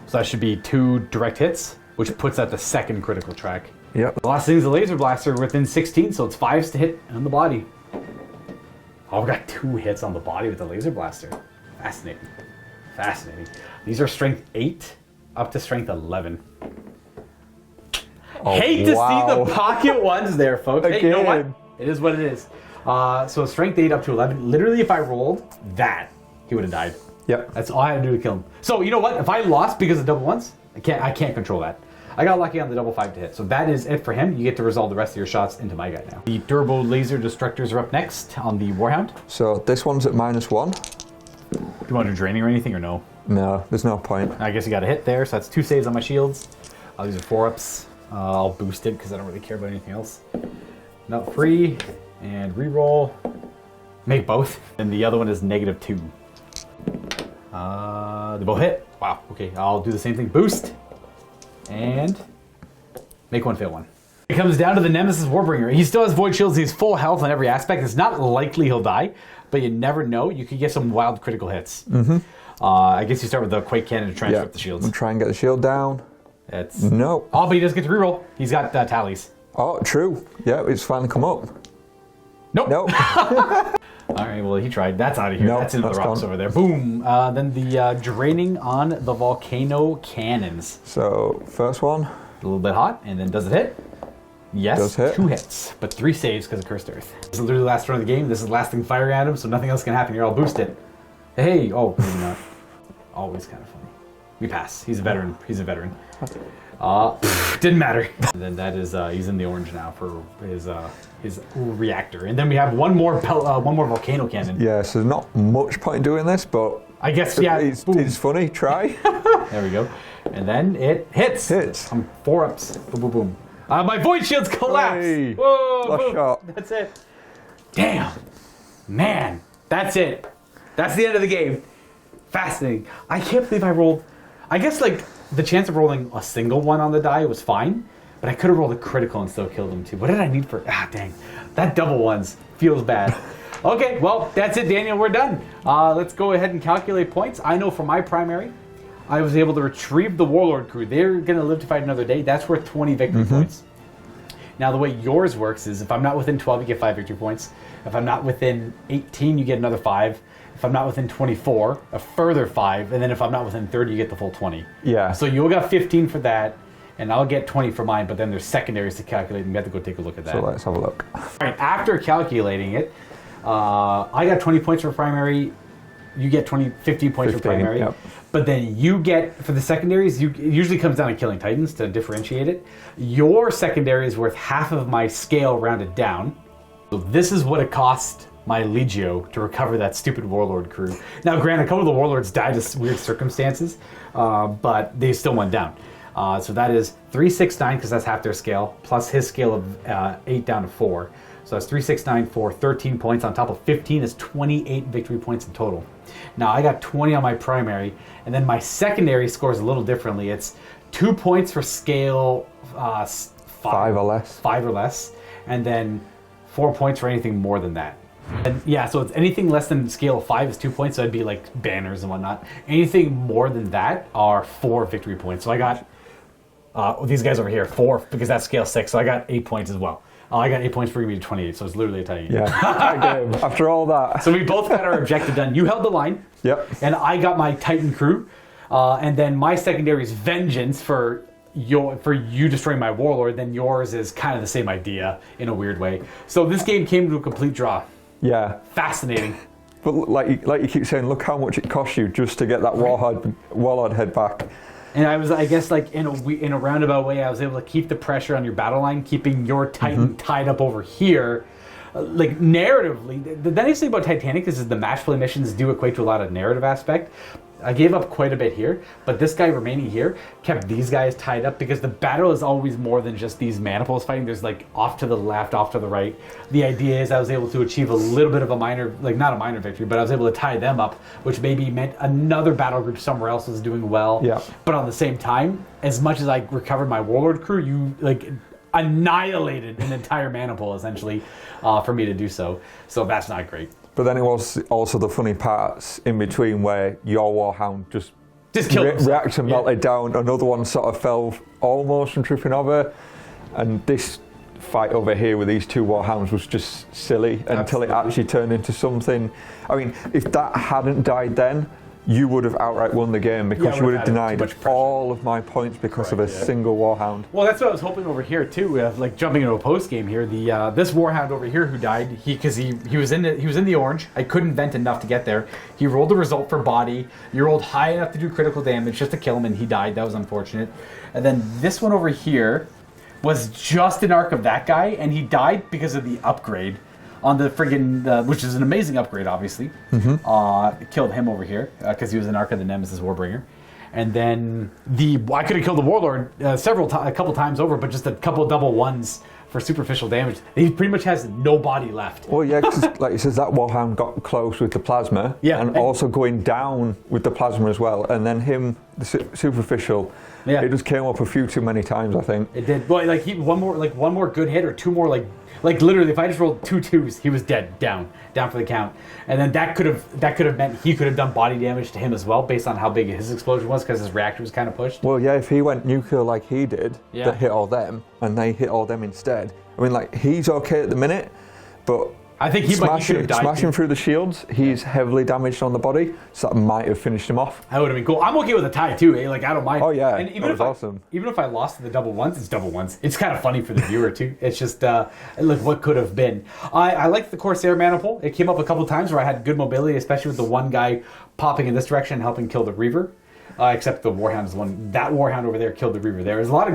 So that should be 2 direct hits, which puts at the 2nd critical track. Yep. The last thing is the laser blaster within 16, so it's 5s to hit on the body. Oh, we got 2 hits on the body with the laser blaster. Fascinating. Fascinating. These are strength 8 up to strength 11. Oh, Hate to see the pocket ones there, folks. Hey, you know what? It is what it is. So strength 8 up to 11. Literally, if I rolled that, he would have died. Yep. That's all I had to do to kill him. So you know what? If I lost because of double 1s, I can't control that. I got lucky on the double 5 to hit. So that is it for him. You get to resolve the rest of your shots into my guy now. The turbo laser destructors are up next on the Warhound. So this one's at -1. Do you want to do draining or anything or no? No, there's no point. I guess you got a hit there. So that's 2 saves on my shields. These are 4-ups. I'll boost it because I don't really care about anything else. Not free. And reroll. Make both. And the other one is -2. They both hit. Wow. Okay, I'll do the same thing. Boost. And make 1 fail 1. It comes down to the Nemesis Warbringer. He still has Void Shields. He's full health on every aspect. It's not likely he'll die, but you never know. You could get some wild critical hits. Mm-hmm. I guess you start with the Quake Cannon to transfer up the shields. I'm trying to get the shield down. It's no. Oh, but he does get to reroll. He's got tallies. Oh, true. Yeah, it's finally come up. Nope. Nope. All right, well, he tried. That's out of here. Nope, that's into the rocks gone. over there. Boom. Then the draining on the volcano cannons. So, first one. A little bit hot, and then does it hit? Yes, Does hit. 2 hits, but 3 saves because of Cursed Earth. This is literally the last turn of the game. This is the last thing firing at him, so nothing else can happen here. I'll boost it. Hey, oh, maybe not. Always kind of funny. We pass. He's a veteran. He's a veteran. Didn't matter. And then that is he's in the orange now for his reactor. And then we have one more volcano cannon. Yeah, so there's not much point in doing this, but I guess yeah. It's funny. Try. There we go. And then it hits. Hits. 4-ups. Boom, boom, boom. My void shields collapse. Hey, whoa, last boom. shot. That's it. Damn. Man, that's it. That's the end of the game. Fascinating. I can't believe I rolled. I guess like the chance of rolling a single one on the die was fine, but I could have rolled a critical and still killed him too. What did I need for? Dang. That double ones feels bad. Okay, well, that's it, Daniel. We're done. Let's go ahead and calculate points. I know for my primary, I was able to retrieve the Warlord crew. They're going to live to fight another day. That's worth 20 victory points. Now, the way yours works is if I'm not within 12, you get 5 victory points. If I'm not within 18, you get another 5. If I'm not within 24, a further 5. And then if I'm not within 30, you get the full 20. Yeah. So you'll get 15 for that, and I'll get 20 for mine, but then there's secondaries to calculate, and we have to go take a look at that. So let's have a look. All right, after calculating it, I got 20 points for primary. You get 15 points for primary. Yep. But then you get, for the secondaries, it usually comes down to killing Titans to differentiate it. Your secondary is worth half of my scale rounded down. So this is what it cost my Legio to recover that stupid Warlord crew. Now, granted, a couple of the Warlords died in weird circumstances, but they still went down. So that is 3, 6, 9, because that's half their scale, plus his scale of 8 down to 4. So that's 3, 6, 9, 4, 13 points. On top of 15 is 28 victory points in total. Now, I got 20 on my primary, and then my secondary scores a little differently. It's 2 points for scale 5 or less. 5 or less, and then 4 points for anything more than that. And yeah, so it's anything less than scale of 5 is 2 points, so it'd be like banners and whatnot. Anything more than that are 4 victory points. So I got these guys over here, 4, because that's scale 6, so I got 8 points as well. I got 8 points bringing me to 28, so it's literally a tie. Yeah, after all that. So we both got our objective done. You held the line. Yep. And I got my Titan crew. And then my secondary is vengeance for you destroying my Warlord. Then yours is kind of the same idea in a weird way. So this game came to a complete draw. Yeah. Fascinating. But like you keep saying, look how much it cost you just to get that warlord head back. And I guess, like in a roundabout way, I was able to keep the pressure on your battle line, keeping your Titan tied up over here. Like narratively, the nice thing about Titanicus is the match play missions do equate to a lot of narrative aspect. I gave up quite a bit here, but this guy remaining here kept these guys tied up because the battle is always more than just these maniples fighting. There's like off to the left, off to the right. The idea is I was able to achieve a little bit of a minor, like not a minor victory, but I was able to tie them up, which maybe meant another battle group somewhere else was doing well. Yeah. But on the same time, as much as I recovered my warlord crew, you like annihilated an entire maniple essentially for me to do so. So that's not great. But then it was also the funny parts in between where your Warhound just killed reacted and melted down. Another one sort of fell almost from tripping over. And this fight over here with these two Warhounds was just silly until it actually turned into something. I mean, if that hadn't died then, you would have outright won the game because you would have denied all of my points because of a single Warhound. Well, that's what I was hoping over here too. Like jumping into a post game here, this Warhound over here who died, because he was in the orange. I couldn't vent enough to get there. He rolled the result for body. You rolled high enough to do critical damage just to kill him, and he died. That was unfortunate. And then this one over here was just an arc of that guy, and he died because of the upgrade on the friggin', which is an amazing upgrade, obviously. Killed him over here because he was an Arc of the Nemesis Warbringer. And then I could have killed the Warlord a couple times over, but just a couple double ones for superficial damage. He pretty much has no body left. Well, yeah, because like it says, that Warhound got close with the plasma, and also going down with the plasma as well. And then him, the superficial, it just came up a few too many times, I think. It did. Well, like one more good hit or two more like literally, if I just rolled 2 2s, he was dead, down for the count. And then that could have meant he could have done body damage to him as well, based on how big his explosion was, because his reactor was kind of pushed. Well, yeah, if he went nuclear like he did, that hit all them, and they hit all them instead. I mean, like, he's okay at the minute, but I think he could have died. Smashing through the shields, he's heavily damaged on the body, so that might have finished him off. That would have been cool. I'm okay with a tie too, eh? Like, I don't mind. Oh yeah, and even that was awesome. Even if I lost to the double ones, it's double ones. It's kind of funny for the viewer too. It's just like what could have been. I liked the Corsair maniple. It came up a couple times where I had good mobility, especially with the one guy popping in this direction and helping kill the Reaver. Except the Warhound is the one. That Warhound over there killed the Reaver. There was a lot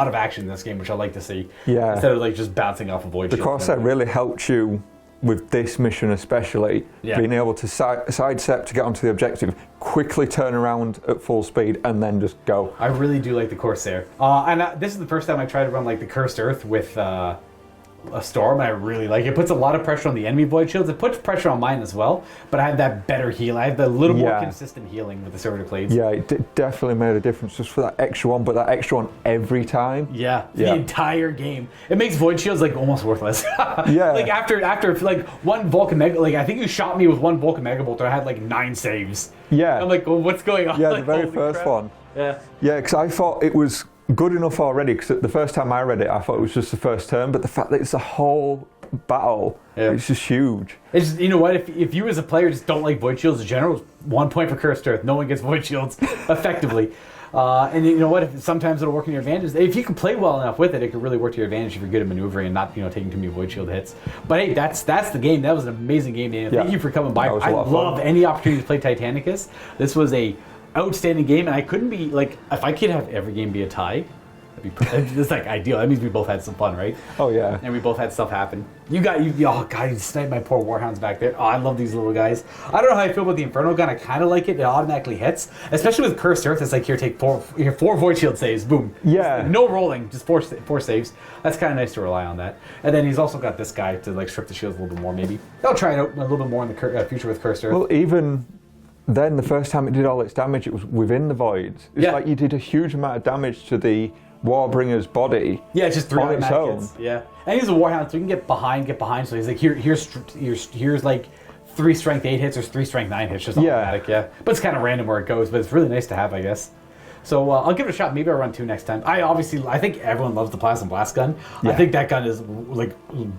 of action in this game, which I like to see. Yeah. Instead of like just bouncing off a void shield. The Corsair really helped you with this mission, especially being able to sidestep to get onto the objective, quickly turn around at full speed, and then just go. I really do like the Corsair. This is the first time I tried to run like the Cursed Earth with a Storm, and I really like it. It puts a lot of pressure on the enemy void shields. It puts pressure on mine as well, but I have that better heal. I have the little more consistent healing with the Servitor Clades. Yeah, it definitely made a difference just for that extra one, but that extra one every time. Yeah, the entire game. It makes void shields like almost worthless. Like after like one Vulcan Mega, like I think you shot me with one Vulcan Megabolt, and I had like 9 saves. Yeah. I'm like, well, what's going on? Yeah, like, the very first one. Yeah. Yeah, because I thought it was good enough already, because the first time I read it, I thought it was just the first turn, but the fact that it's a whole battle, it's just huge. It's just, you know what, if you as a player just don't like void shields in general, 1 point for Cursed Earth. No one gets void shields effectively. And you know what, sometimes it'll work in your advantage. If you can play well enough with it, it can really work to your advantage if you're good at maneuvering and not taking too many void shield hits. But hey, that's the game. That was an amazing game, Daniel. Thank you for coming by. I love any opportunity to play Titanicus. This was a outstanding game, and I couldn't be like, if I could have every game be a tie, it's like ideal. That means we both had some fun, right? Oh yeah. And we both had stuff happen. Oh god, you sniped my poor Warhounds back there. Oh, I love these little guys. I don't know how I feel about the Inferno gun. I kind of like it. It automatically hits, especially with Cursed Earth. It's like, here, take four void shield saves. Boom. Yeah. Like, no rolling, just four saves. That's kind of nice to rely on that. And then he's also got this guy to like strip the shields a little bit more. Maybe I'll try it out a little bit more in the future with Cursed Earth. Well, even then, the first time it did all its damage, it was within the voids. It's like you did a huge amount of damage to the Warbringer's body. Yeah, it's just 3 on its own. Yeah, and he's a Warhound, so he can get behind. So he's like, here's like 3 strength 8 hits or 3 strength 9 hits, just automatic. Yeah, but it's kind of random where it goes. But it's really nice to have, I guess. So I'll give it a shot. Maybe I'll run 2 next time. I think everyone loves the Plasma Blast gun. Yeah. I think that gun is like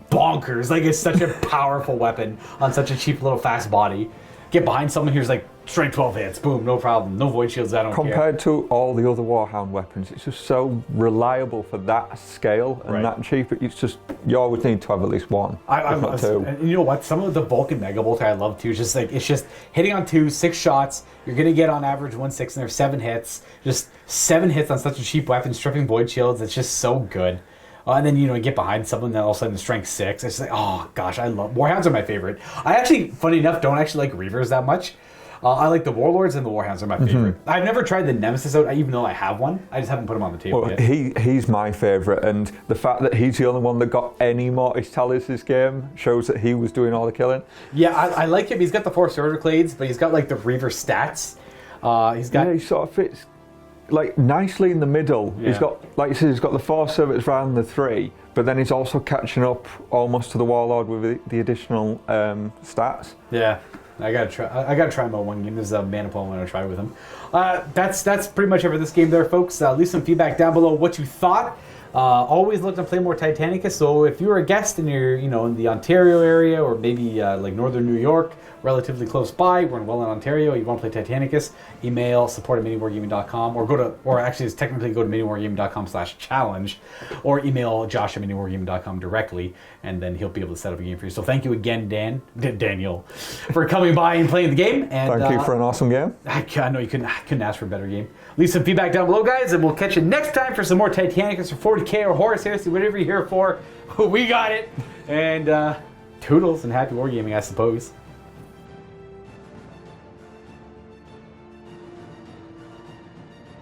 bonkers. Like, it's such a powerful weapon on such a cheap little fast body. get behind someone who's like strength 12 hits, boom, no problem, no void shields, I don't care. Compared to all the other Warhound weapons, it's just so reliable for that scale and that cheap. It's just, you always need to have at least one, if not two. And you know what? Some of the Vulcan Mega Bolt I love too. It's just hitting on 2, 6 shots. You're gonna get on average 1/6, and there's 7 hits. Just 7 hits on such a cheap weapon, stripping void shields. It's just so good. And then, you get behind someone, then all of a sudden strength 6. It's like, oh gosh, I love Warhounds are my favorite. I actually, funny enough, don't actually like Reavers that much. I like the Warlords, and the Warhounds are my favorite. I've never tried the Nemesis out, even though I have one. I just haven't put him on the table yet. He's my favourite, and the fact that he's the only one that got any Mortis tallies this game shows that he was doing all the killing. Yeah, I like him. He's got the 4 Sorter Clades, but he's got like the Reaver stats. He sort of fits like nicely in the middle. Yeah. He's got, like you said, he's got the 4 service around the 3, but then he's also catching up almost to the Warlord with the additional stats. Yeah, I gotta try him out one game. There's a Manipul I'm gonna try with him. That's pretty much it for this game, there, folks. Leave some feedback down below what you thought. Always look to play more Titanicus. So if you're a guest and you're in the Ontario area, or maybe like northern New York, relatively close by, we're in Welland, Ontario, you want to play Titanicus, email support@miniwargaming.com, or actually it's technically go to miniwargaming.com/challenge, or email josh@miniwargaming.com directly, and then he'll be able to set up a game for you. So thank you again, Daniel, for coming by and playing the game. And thank you for an awesome game. I know I couldn't ask for a better game. Leave some feedback down below, guys, and we'll catch you next time for some more Titanicus or 40k or Horus Heresy, whatever you're here for. We got it. And toodles and happy wargaming, I suppose.